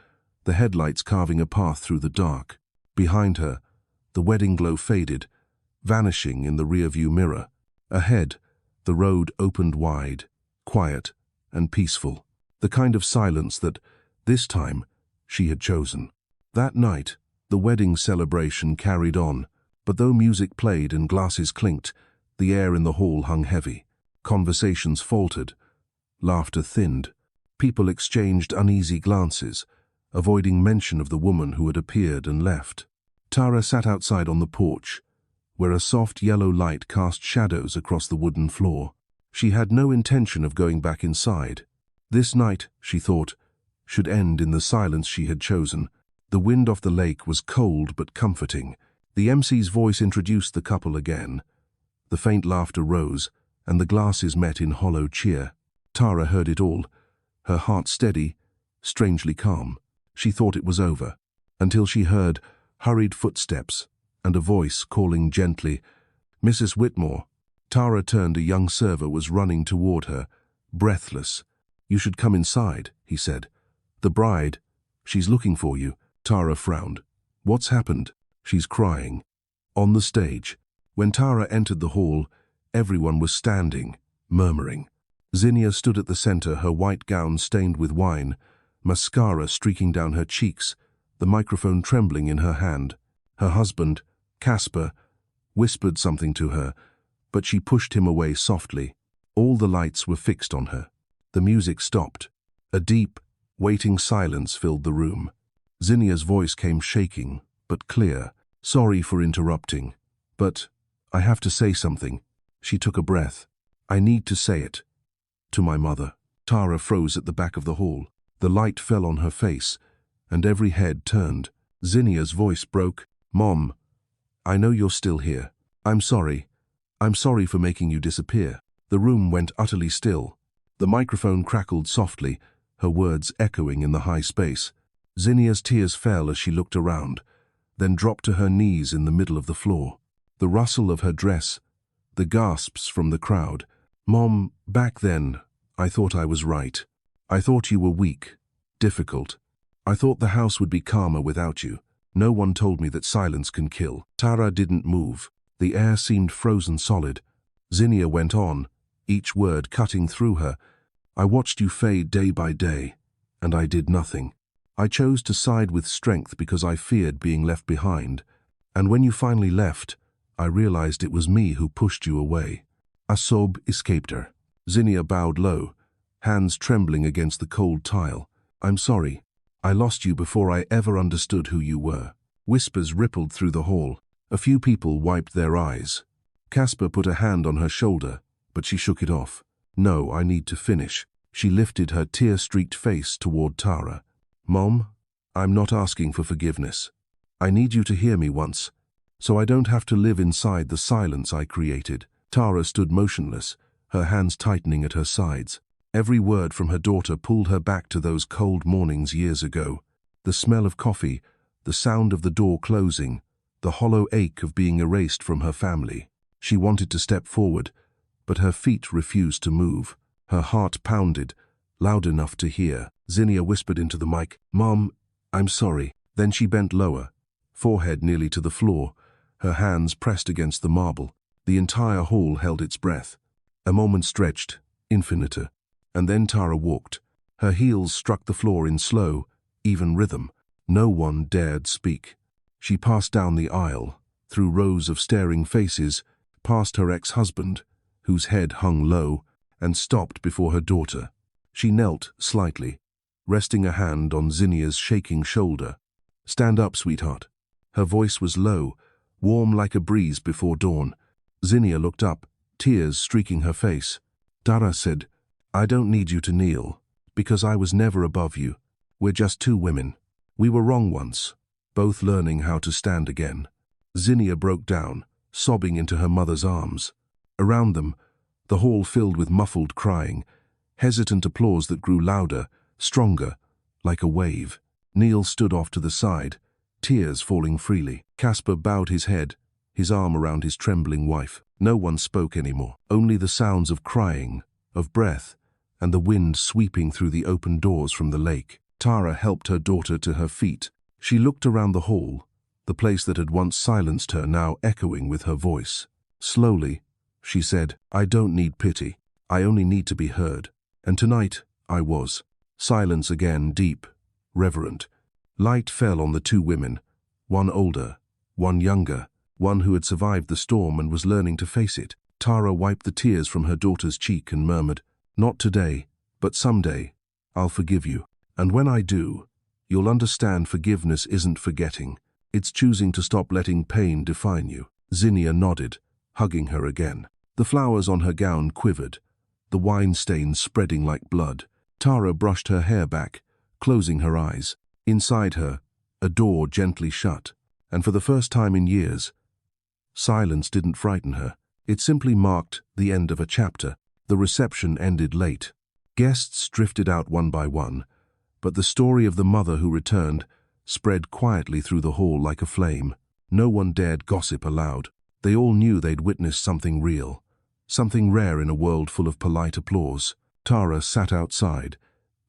the headlights carving a path through the dark. Behind her, the wedding glow faded, vanishing in the rearview mirror. Ahead, the road opened wide, quiet and peaceful, the kind of silence that, this time, she had chosen. That night, the wedding celebration carried on, but though music played and glasses clinked, the air in the hall hung heavy. Conversations faltered, laughter thinned. People exchanged uneasy glances, avoiding mention of the woman who had appeared and left. Tara sat outside on the porch, where a soft yellow light cast shadows across the wooden floor. She had no intention of going back inside. This night, she thought, should end in the silence she had chosen. The wind off the lake was cold but comforting. The MC's voice introduced the couple again. The faint laughter rose, and the glasses met in hollow cheer. Tara heard it all, her heart steady, strangely calm. She thought it was over, until she heard hurried footsteps and a voice calling gently, "Mrs. Whitmore." Tara turned. A young server was running toward her, breathless. "You should come inside," he said. "The bride, she's looking for you." Tara frowned. "What's happened?" "She's crying." On the stage. When Tara entered the hall, everyone was standing, murmuring. Zinnia stood at the center, her white gown stained with wine, mascara streaking down her cheeks, the microphone trembling in her hand. Her husband, Casper, whispered something to her, but she pushed him away softly. All the lights were fixed on her. The music stopped. A deep, waiting silence filled the room. Zinnia's voice came shaking, but clear. "Sorry for interrupting, but I have to say something." She took a breath. "I need to say it. To my mother." Tara froze at the back of the hall. The light fell on her face, and every head turned. Zinnia's voice broke. "Mom, I know you're still here. I'm sorry. I'm sorry for making you disappear." The room went utterly still. The microphone crackled softly, her words echoing in the high space. Zinnia's tears fell as she looked around, then dropped to her knees in the middle of the floor. The rustle of her dress, the gasps from the crowd. "Mom, back then, I thought I was right. I thought you were weak, difficult. I thought the house would be calmer without you. No one told me that silence can kill." Tara didn't move. The air seemed frozen solid. Zinnia went on, each word cutting through her. "I watched you fade day by day, and I did nothing. I chose to side with strength because I feared being left behind. And when you finally left, I realized it was me who pushed you away." A sob escaped her. Zinnia bowed low, hands trembling against the cold tile. "I'm sorry. I lost you before I ever understood who you were." Whispers rippled through the hall. A few people wiped their eyes. Casper put a hand on her shoulder, but she shook it off. "No, I need to finish." She lifted her tear-streaked face toward Tara. "Mom, I'm not asking for forgiveness. I need you to hear me once, so I don't have to live inside the silence I created." Tara stood motionless, her hands tightening at her sides. Every word from her daughter pulled her back to those cold mornings years ago. The smell of coffee, the sound of the door closing, the hollow ache of being erased from her family. She wanted to step forward, but her feet refused to move. Her heart pounded, loud enough to hear. Zinnia whispered into the mic, "Mom, I'm sorry." Then she bent lower, forehead nearly to the floor, her hands pressed against the marble. The entire hall held its breath. A moment stretched, infinite, and then Tara walked. Her heels struck the floor in slow, even rhythm. No one dared speak. She passed down the aisle, through rows of staring faces, past her ex-husband, whose head hung low, and stopped before her daughter. She knelt slightly, resting a hand on Zinnia's shaking shoulder. "Stand up, sweetheart." Her voice was low, warm like a breeze before dawn. Zinnia looked up, tears streaking her face. Tara said, "I don't need you to kneel, because I was never above you. We're just two women. We were wrong once, both learning how to stand again." Zinnia broke down, sobbing into her mother's arms. Around them, the hall filled with muffled crying, hesitant applause that grew louder, stronger, like a wave. Neil stood off to the side, tears falling freely. Casper bowed his head, his arm around his trembling wife. No one spoke anymore, only the sounds of crying, of breath, and the wind sweeping through the open doors from the lake. Tara helped her daughter to her feet. She looked around the hall, the place that had once silenced her now echoing with her voice. Slowly, she said, "I don't need pity. I only need to be heard." And tonight, I was. Silence again, deep, reverent. Light fell on the two women, one older, one younger, one who had survived the storm and was learning to face it. Tara wiped the tears from her daughter's cheek and murmured, "Not today, but someday, I'll forgive you. And when I do, you'll understand forgiveness isn't forgetting. It's choosing to stop letting pain define you." Zinnia nodded, hugging her again. The flowers on her gown quivered, the wine stains spreading like blood. Tara brushed her hair back, closing her eyes. Inside her, a door gently shut, and for the first time in years, silence didn't frighten her. It simply marked the end of a chapter. The reception ended late. Guests drifted out one by one, but the story of the mother who returned spread quietly through the hall like a flame. No one dared gossip aloud. They all knew they'd witnessed something real, something rare in a world full of polite applause. Tara sat outside,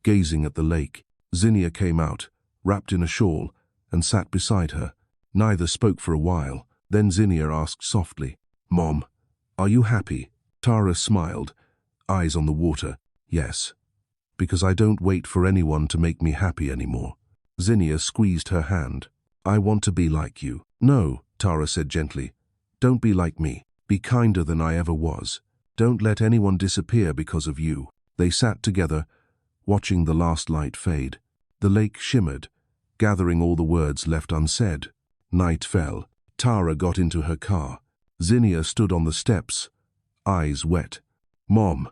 gazing at the lake. Zinnia came out, wrapped in a shawl, and sat beside her. Neither spoke for a while. Then Zinnia asked softly, "Mom, are you happy?" Tara smiled, eyes on the water. "Yes, because I don't wait for anyone to make me happy anymore." Zinnia squeezed her hand. "I want to be like you." "No," Tara said gently. "Don't be like me. Be kinder than I ever was. Don't let anyone disappear because of you." They sat together, watching the last light fade. The lake shimmered, gathering all the words left unsaid. Night fell. Tara got into her car. Zinnia stood on the steps, eyes wet. "Mom,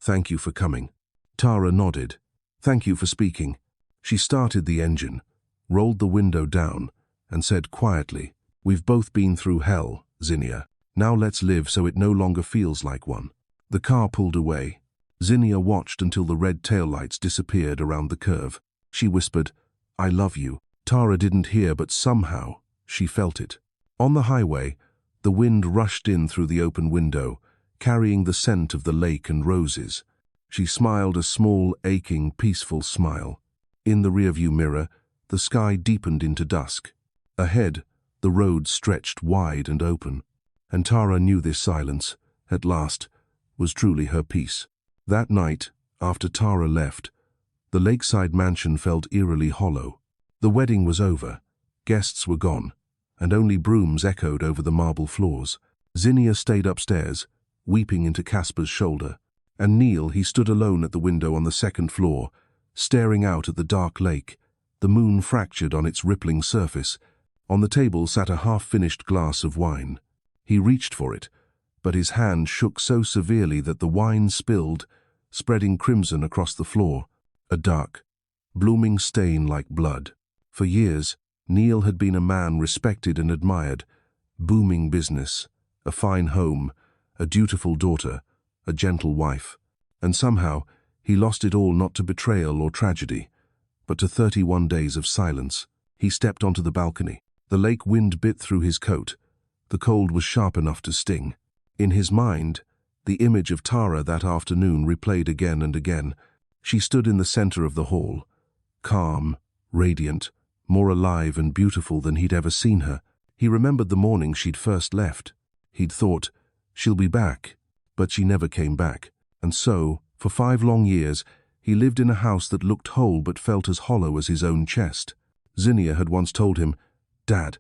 thank you for coming." Tara nodded. "Thank you for speaking." She started the engine, rolled the window down, and said quietly, "We've both been through hell, Zinnia. Now let's live so it no longer feels like one." The car pulled away. Zinnia watched until the red taillights disappeared around the curve. She whispered, "I love you." Tara didn't hear, but somehow she felt it. On the highway, the wind rushed in through the open window, carrying the scent of the lake and roses. She smiled a small, aching, peaceful smile. In the rearview mirror, the sky deepened into dusk. Ahead, the road stretched wide and open, and Tara knew this silence, at last, was truly her peace. That night, after Tara left, the lakeside mansion felt eerily hollow. The wedding was over, guests were gone, and only brooms echoed over the marble floors. Zinnia stayed upstairs, weeping into Casper's shoulder, and Neil, he stood alone at the window on the second floor, staring out at the dark lake, the moon fractured on its rippling surface. On the table sat a half-finished glass of wine. He reached for it, but his hand shook so severely that the wine spilled, spreading crimson across the floor, a dark, blooming stain like blood. For years, Neil had been a man respected and admired, booming business, a fine home, a dutiful daughter, a gentle wife. And somehow, he lost it all, not to betrayal or tragedy, but to 31 days of silence. He stepped onto the balcony. The lake wind bit through his coat. The cold was sharp enough to sting. In his mind, the image of Tara that afternoon replayed again and again. She stood in the center of the hall, calm, radiant, more alive and beautiful than he'd ever seen her. He remembered the morning she'd first left. He'd thought, she'll be back, but she never came back. And so, for 5 long years, he lived in a house that looked whole but felt as hollow as his own chest. Zinnia had once told him, "Dad,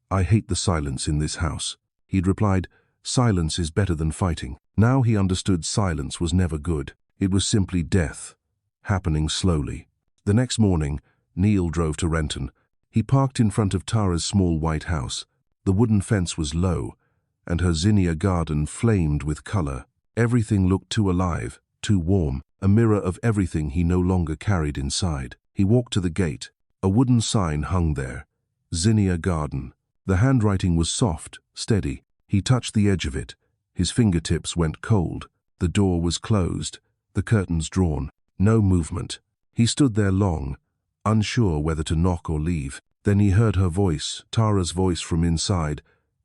I hate the silence in this house." He'd replied, "Silence is better than fighting." Now he understood silence was never good. It was simply death, happening slowly. The next morning, Neil drove to Renton. He parked in front of Tara's small white house. The wooden fence was low, and her zinnia garden flamed with color. Everything looked too alive, too warm, a mirror of everything he no longer carried inside. He walked to the gate. A wooden sign hung there, Zinnia Garden. The handwriting was soft, steady. He touched the edge of it. His fingertips went cold. The door was closed, the curtains drawn. No movement. He stood there long, unsure whether to knock or leave. Then he heard her voice, Tara's voice from inside,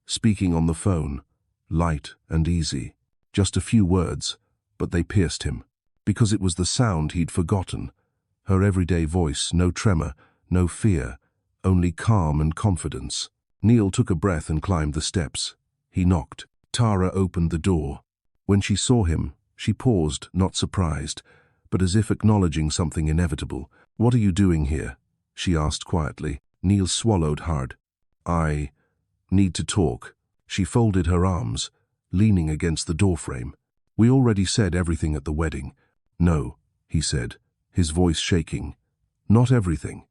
speaking on the phone, light and easy. Just a few words, but they pierced him, because it was the sound he'd forgotten. Her everyday voice, no tremor, no fear, only calm and confidence. Neil took a breath and climbed the steps. He knocked. Tara opened the door. When she saw him, she paused, not surprised, but as if acknowledging something inevitable. "What are you doing here?" she asked quietly. Neil swallowed hard. "I need to talk." She folded her arms, leaning against the doorframe. "We already said everything at the wedding." "No," he said, his voice shaking. "Not everything.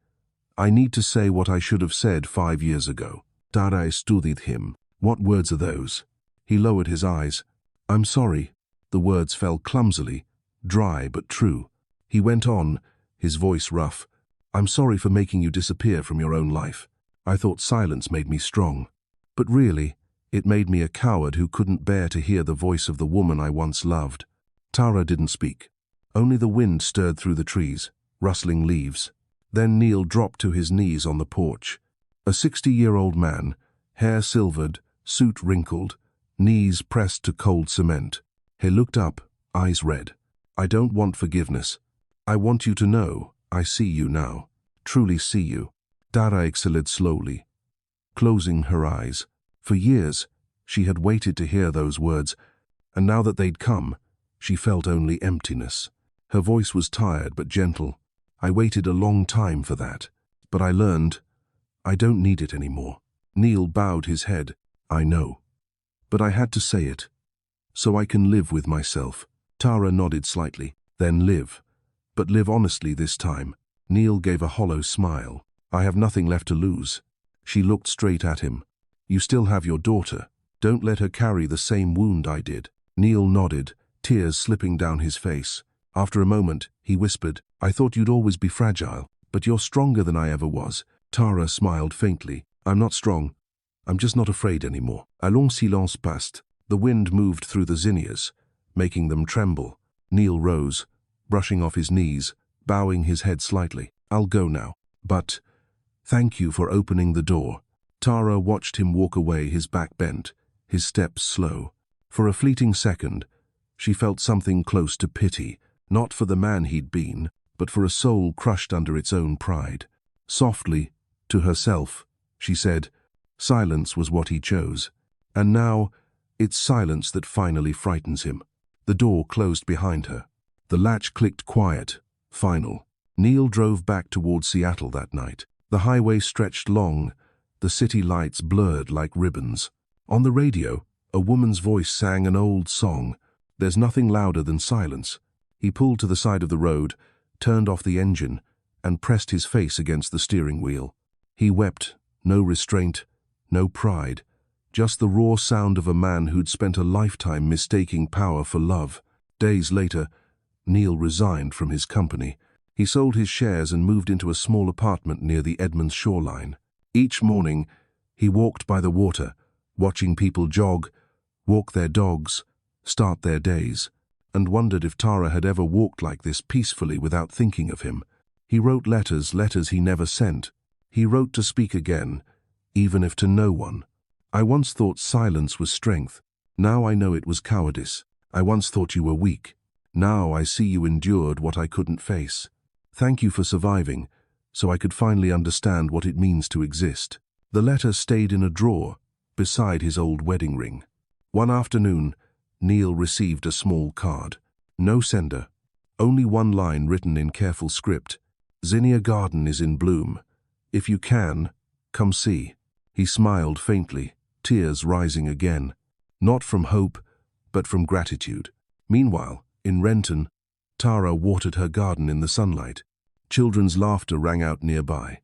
I need to say what I should have said 5 years ago." Tara studied him. "What words are those?" He lowered his eyes. "I'm sorry." The words fell clumsily, dry but true. He went on, his voice rough. I'm sorry for making you disappear from your own life. I thought silence made me strong. But really, it made me a coward who couldn't bear to hear the voice of the woman I once loved. Tara didn't speak. Only the wind stirred through the trees, rustling leaves. Then Neil dropped to his knees on the porch. A 60-year-old man, hair silvered, suit wrinkled, knees pressed to cold cement. He looked up, eyes red. I don't want forgiveness. I want you to know, I see you now. Truly see you. Tara exhaled slowly, closing her eyes. For years, she had waited to hear those words, and now that they'd come, she felt only emptiness. Her voice was tired but gentle. I waited a long time for that, but I learned I don't need it anymore. Neil bowed his head. I know. But I had to say it, so I can live with myself. Tara nodded slightly. Then live. But live honestly this time. Neil gave a hollow smile. I have nothing left to lose. She looked straight at him. You still have your daughter. Don't let her carry the same wound I did. Neil nodded, tears slipping down his face. After a moment, he whispered, I thought you'd always be fragile, but you're stronger than I ever was. Tara smiled faintly. I'm not strong. I'm just not afraid anymore. A long silence passed. The wind moved through the zinnias, making them tremble. Neil rose, brushing off his knees, bowing his head slightly. I'll go now. But thank you for opening the door. Tara watched him walk away, his back bent, his steps slow. For a fleeting second, she felt something close to pity, not for the man he'd been, but for a soul crushed under its own pride. Softly, to herself, she said, silence was what he chose. And now, it's silence that finally frightens him. The door closed behind her. The latch clicked quiet, final. Neil drove back towards Seattle that night. The highway stretched long, the city lights blurred like ribbons. On the radio, a woman's voice sang an old song. There's nothing louder than silence. He pulled to the side of the road, turned off the engine, and pressed his face against the steering wheel. He wept, no restraint, no pride, just the raw sound of a man who'd spent a lifetime mistaking power for love. Days later, Neil resigned from his company. He sold his shares and moved into a small apartment near the Edmonds shoreline. Each morning, he walked by the water, watching people jog, walk their dogs, start their days, and wondered if Tara had ever walked like this peacefully without thinking of him. He wrote letters he never sent. He wrote to speak again, even if to no one. I once thought silence was strength. Now I know it was cowardice. I once thought you were weak. Now I see you endured what I couldn't face. Thank you for surviving, so I could finally understand what it means to exist. The letter stayed in a drawer, beside his old wedding ring. One afternoon, Neil received a small card. No sender. Only one line written in careful script. Zinnia garden is in bloom. If you can, come see. He smiled faintly, tears rising again. Not from hope, but from gratitude. Meanwhile, in Renton, Tara watered her garden in the sunlight. Children's laughter rang out nearby,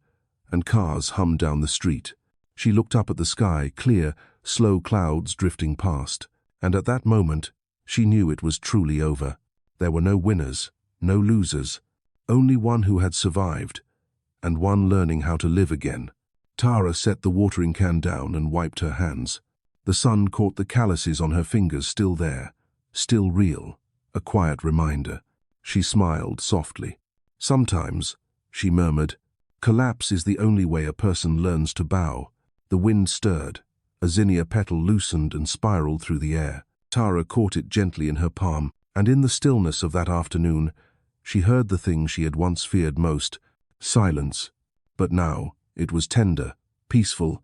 and cars hummed down the street. She looked up at the sky, clear, slow clouds drifting past. And at that moment, she knew it was truly over. There were no winners, no losers, only one who had survived, and one learning how to live again. Tara set the watering can down and wiped her hands. The sun caught the calluses on her fingers, still there, still real, a quiet reminder. She smiled softly. Sometimes, she murmured, collapse is the only way a person learns to bow. The wind stirred. A zinnia petal loosened and spiraled through the air. Tara caught it gently in her palm, and in the stillness of that afternoon, she heard the thing she had once feared most, silence. But now, it was tender, peaceful,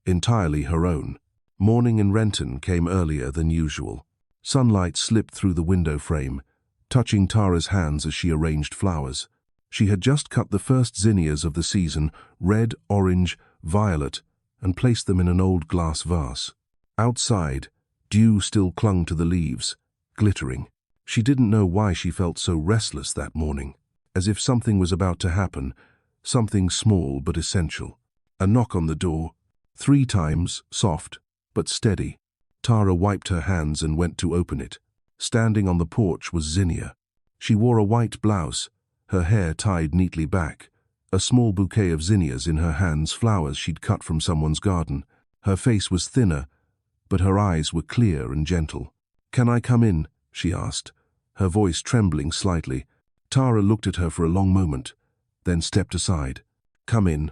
entirely her own. Morning in Renton came earlier than usual. Sunlight slipped through the window frame, touching Tara's hands as she arranged flowers. She had just cut the first zinnias of the season, red, orange, violet, and placed them in an old glass vase. Outside, dew still clung to the leaves, glittering. She didn't know why she felt so restless that morning, as if something was about to happen, something small but essential. A knock on the door, 3 times, soft, but steady. Tara wiped her hands and went to open it. Standing on the porch was Zinnia. She wore a white blouse, her hair tied neatly back, a small bouquet of zinnias in her hands, flowers she'd cut from someone's garden. Her face was thinner, but her eyes were clear and gentle. "Can I come in?" she asked, her voice trembling slightly. Tara looked at her for a long moment, then stepped aside. "Come in."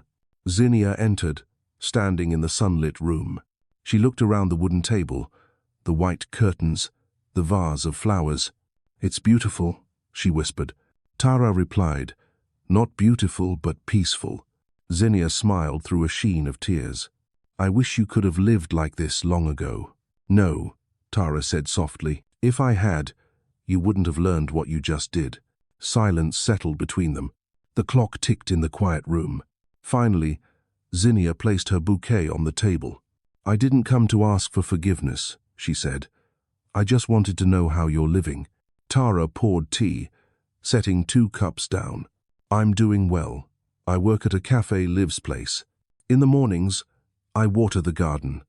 Zinnia entered, standing in the sunlit room. She looked around the wooden table, the white curtains, the vase of flowers. "It's beautiful," she whispered. Tara replied, "Not beautiful, but peaceful." Zinnia smiled through a sheen of tears. "I wish you could have lived like this long ago." "No," Tara said softly. "If I had, you wouldn't have learned what you just did." Silence settled between them. The clock ticked in the quiet room. Finally, Zinnia placed her bouquet on the table. "I didn't come to ask for forgiveness," she said. "I just wanted to know how you're living." Tara poured tea, setting 2 cups down. "I'm doing well. I work at a cafe Liv's place. In the mornings, I water the garden.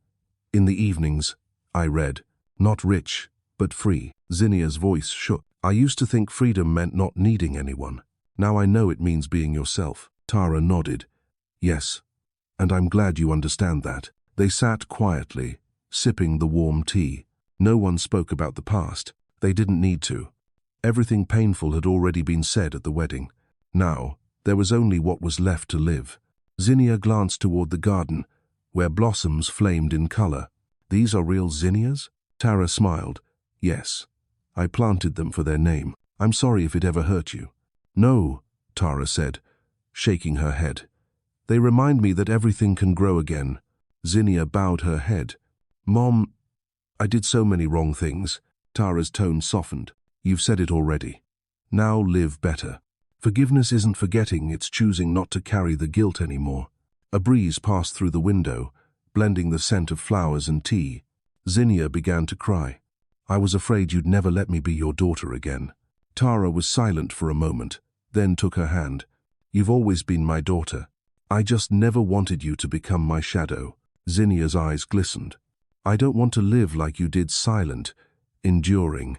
In the evenings, I read. Not rich, but free." Zinnia's voice shook. "I used to think freedom meant not needing anyone. Now I know it means being yourself." Tara nodded. "Yes, and I'm glad you understand that." They sat quietly, sipping the warm tea. No one spoke about the past. They didn't need to. Everything painful had already been said at the wedding. Now, there was only what was left to live. Zinnia glanced toward the garden, where blossoms flamed in color. "These are real zinnias?" Tara smiled. "Yes. I planted them for their name. I'm sorry if it ever hurt you." "No," Tara said, shaking her head. "They remind me that everything can grow again." Zinnia bowed her head. "Mom, I did so many wrong things." Tara's tone softened. "You've said it already. Now live better. Forgiveness isn't forgetting, it's choosing not to carry the guilt anymore." A breeze passed through the window, blending the scent of flowers and tea. Zinnia began to cry. "I was afraid you'd never let me be your daughter again." Tara was silent for a moment, then took her hand. "You've always been my daughter. I just never wanted you to become my shadow." Zinnia's eyes glistened. "I don't want to live like you did, silent, enduring.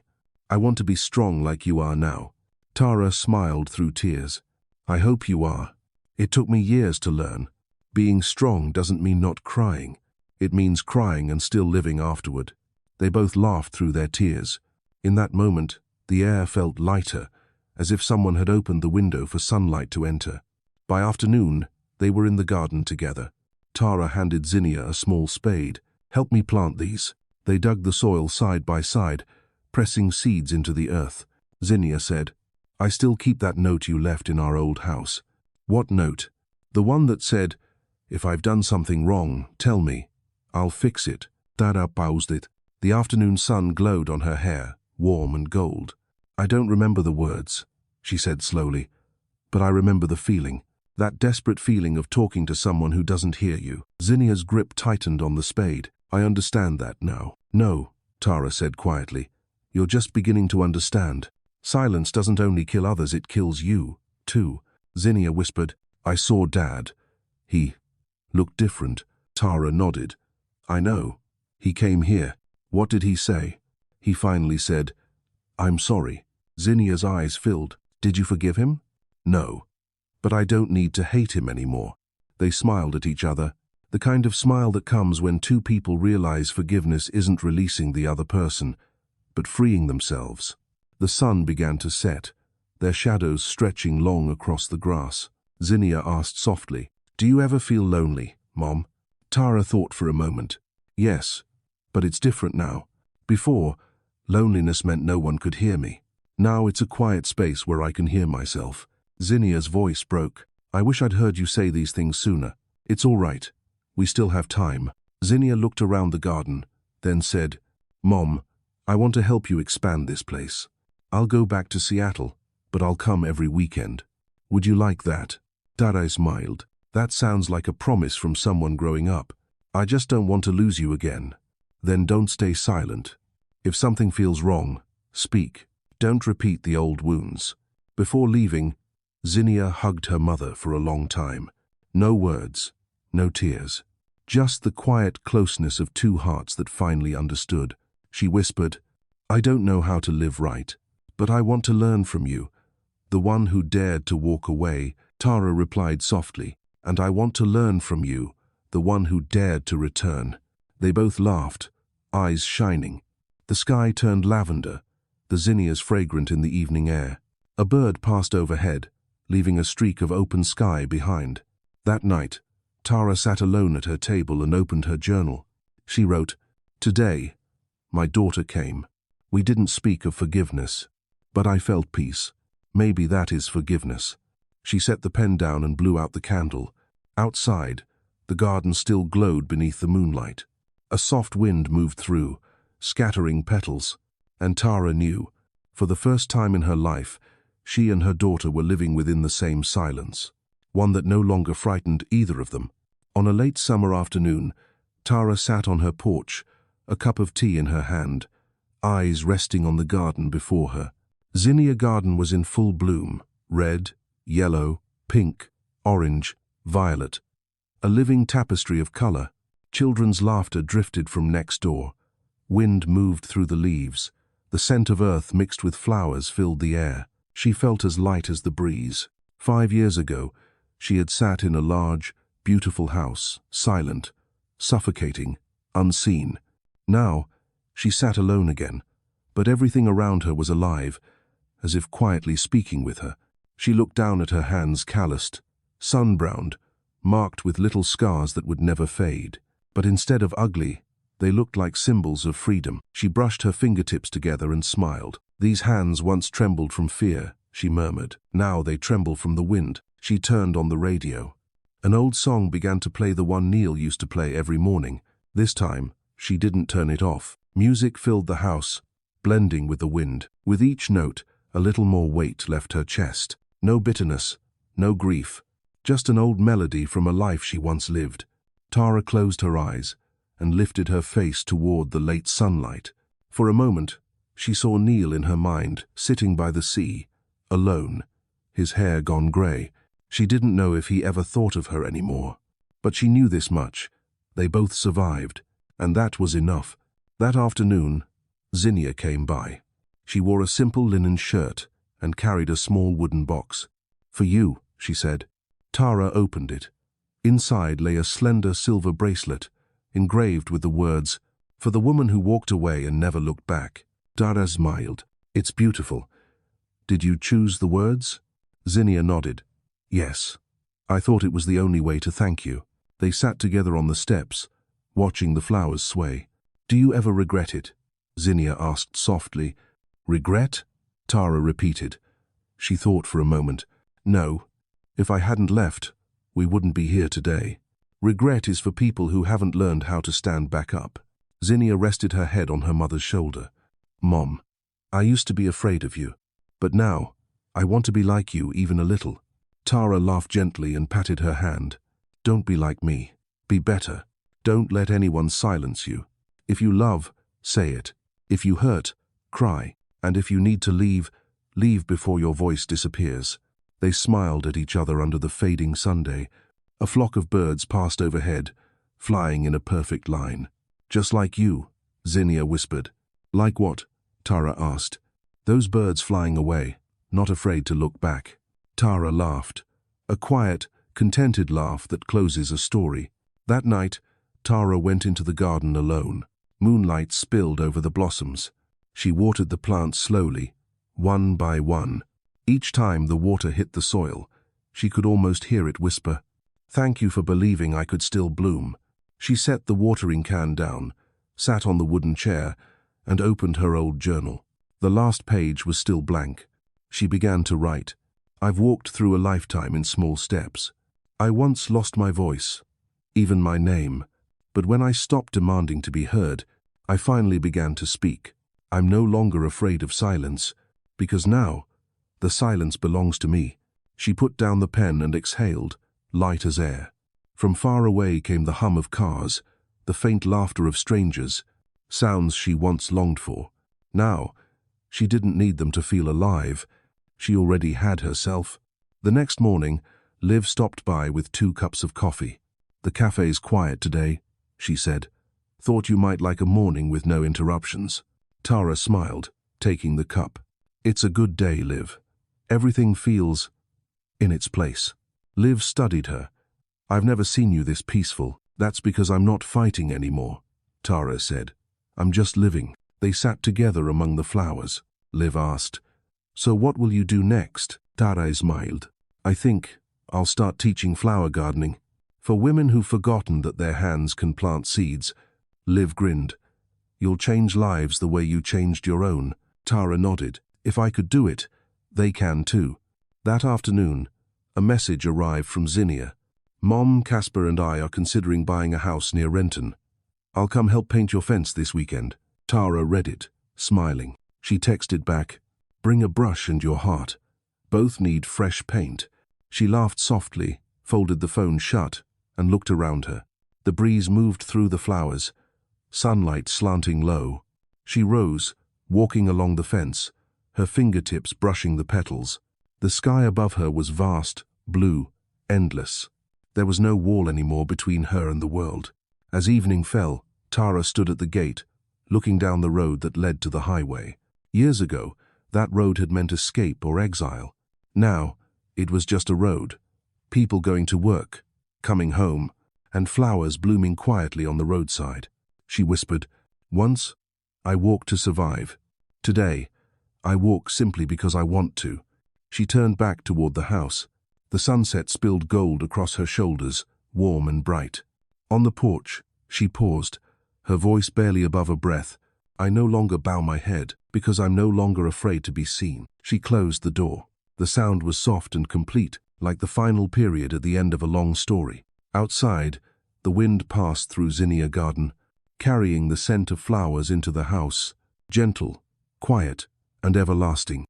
I want to be strong like you are now." Tara smiled through tears. "I hope you are. It took me years to learn. Being strong doesn't mean not crying. It means crying and still living afterward." They both laughed through their tears. In that moment, the air felt lighter, as if someone had opened the window for sunlight to enter. By afternoon, they were in the garden together. Tara handed Zinnia a small spade. "Help me plant these." They dug the soil side by side, pressing seeds into the earth. Zinnia said, "I still keep that note you left in our old house." "What note?" "The one that said, 'If I've done something wrong, tell me. I'll fix it.'" Tara paused it. The afternoon sun glowed on her hair, warm and gold. "I don't remember the words," she said slowly, "but I remember the feeling. That desperate feeling of talking to someone who doesn't hear you." Zinnia's grip tightened on the spade. "I understand that now." "No," Tara said quietly. "You're just beginning to understand. Silence doesn't only kill others, it kills you, too." Zinnia whispered, "I saw Dad. He looked different." Tara nodded. "I know. He came here." "What did he say?" "He finally said, 'I'm sorry.'" Zinnia's eyes filled. "Did you forgive him?" "No. But I don't need to hate him anymore." They smiled at each other, the kind of smile that comes when two people realize forgiveness isn't releasing the other person, but freeing themselves. The sun began to set, their shadows stretching long across the grass. Zinnia asked softly, "Do you ever feel lonely, Mom?" Tara thought for a moment. "Yes, but it's different now. Before, loneliness meant no one could hear me. Now it's a quiet space where I can hear myself." Zinnia's voice broke. "I wish I'd heard you say these things sooner. It's all right. We still have time." Zinnia looked around the garden, then said, "Mom, I want to help you expand this place. I'll go back to Seattle, but I'll come every weekend. Would you like that?" Tara smiled. "That sounds like a promise from someone growing up. I just don't want to lose you again." "Then don't stay silent. If something feels wrong, speak. Don't repeat the old wounds." Before leaving, Zinnia hugged her mother for a long time. No words, no tears. Just the quiet closeness of two hearts that finally understood. She whispered, "I don't know how to live right, But I want to learn from you, the one who dared to walk away. Tara replied softly, and I want to learn from you, the one who dared to return. They both laughed, eyes shining. The sky turned lavender, the zinnias fragrant in the evening air. A bird passed overhead, leaving a streak of open sky behind. That night, Tara sat alone at her table and opened her journal. She wrote, "Today, my daughter came. We didn't speak of forgiveness, but I felt peace. Maybe that is forgiveness." She set the pen down and blew out the candle. Outside, the garden still glowed beneath the moonlight. A soft wind moved through, scattering petals, and Tara knew, for the first time in her life, she and her daughter were living within the same silence, one that no longer frightened either of them. On a late summer afternoon, Tara sat on her porch, a cup of tea in her hand, eyes resting on the garden before her. Zinnia garden was in full bloom, red, yellow, pink, orange, violet. A living tapestry of color. Children's laughter drifted from next door. Wind moved through the leaves. The scent of earth mixed with flowers filled the air. She felt as light as the breeze. 5 years ago, she had sat in a large, beautiful house, silent, suffocating, unseen. Now, she sat alone again, but everything around her was alive, as if quietly speaking with her. She looked down at her hands, calloused, sun-browned, marked with little scars that would never fade. But instead of ugly, they looked like symbols of freedom. She brushed her fingertips together and smiled. "These hands once trembled from fear," she murmured. "Now they tremble from the wind." She turned on the radio. An old song began to play, the one Neil used to play every morning. This time, she didn't turn it off. Music filled the house, blending with the wind. With each note, a little more weight left her chest. No bitterness, no grief, just an old melody from a life she once lived. Tara closed her eyes and lifted her face toward the late sunlight. For a moment, she saw Neil in her mind, sitting by the sea, alone, his hair gone grey. She didn't know if he ever thought of her anymore. But she knew this much. They both survived, and that was enough. That afternoon, Zinnia came by. She wore a simple linen shirt and carried a small wooden box. "For you," she said. Tara opened it. Inside lay a slender silver bracelet, engraved with the words, "For the woman who walked away and never looked back." Tara smiled. "It's beautiful. Did you choose the words?" Zinnia nodded. "Yes. I thought it was the only way to thank you." They sat together on the steps, watching the flowers sway. "Do you ever regret it?" Zinnia asked softly. "Regret?" Tara repeated. She thought for a moment. "No. If I hadn't left, we wouldn't be here today. Regret is for people who haven't learned how to stand back up." Zinnia rested her head on her mother's shoulder. "Mom, I used to be afraid of you, but now I want to be like you even a little." Tara laughed gently and patted her hand. "Don't be like me. Be better. Don't let anyone silence you. If you love, say it. If you hurt, cry. And if you need to leave, leave before your voice disappears." They smiled at each other under the fading Sunday. A flock of birds passed overhead, flying in a perfect line. "Just like you," Zinnia whispered. "Like what?" Tara asked. "Those birds flying away, not afraid to look back." Tara laughed, a quiet, contented laugh that closes a story. That night, Tara went into the garden alone. Moonlight spilled over the blossoms. She watered the plants slowly, one by one. Each time the water hit the soil, she could almost hear it whisper, "Thank you for believing I could still bloom." She set the watering can down, sat on the wooden chair, and opened her old journal. The last page was still blank. She began to write. "I've walked through a lifetime in small steps. I once lost my voice, even my name, but when I stopped demanding to be heard, I finally began to speak. I'm no longer afraid of silence, because now, the silence belongs to me." She put down the pen and exhaled, light as air. From far away came the hum of cars, the faint laughter of strangers, sounds she once longed for. Now, she didn't need them to feel alive. She already had herself. The next morning, Liv stopped by with 2 cups of coffee. "The cafe's quiet today," she said. "Thought you might like a morning with no interruptions." Tara smiled, taking the cup. It's a good day, Liv. Everything feels in its place. Liv studied her. I've never seen you this peaceful. That's because I'm not fighting anymore, Tara said. I'm just living. They sat together among the flowers. Liv asked, So what will you do next? Tara smiled. I think I'll start teaching flower gardening. For women who've forgotten that their hands can plant seeds. Liv grinned. You'll change lives the way you changed your own. Tara nodded. If I could do it, they can too. That afternoon, a message arrived from Zinnia. Mom, Casper and I are considering buying a house near Renton. I'll come help paint your fence this weekend. Tara read it, smiling. She texted back, Bring a brush and your heart. Both need fresh paint. She laughed softly, folded the phone shut, and looked around her. The breeze moved through the flowers, sunlight slanting low. She rose, walking along the fence, her fingertips brushing the petals. The sky above her was vast, blue, endless. There was no wall anymore between her and the world. As evening fell, Tara stood at the gate, looking down the road that led to the highway. Years ago, that road had meant escape or exile. Now, it was just a road. People going to work, coming home, and flowers blooming quietly on the roadside. She whispered, Once, I walked to survive. Today, I walk simply because I want to. She turned back toward the house. The sunset spilled gold across her shoulders, warm and bright. On the porch, she paused, her voice barely above a breath. I no longer bow my head, because I'm no longer afraid to be seen. She closed the door. The sound was soft and complete, like the final period at the end of a long story. Outside, the wind passed through Zinnia garden, carrying the scent of flowers into the house, gentle, quiet, and everlasting.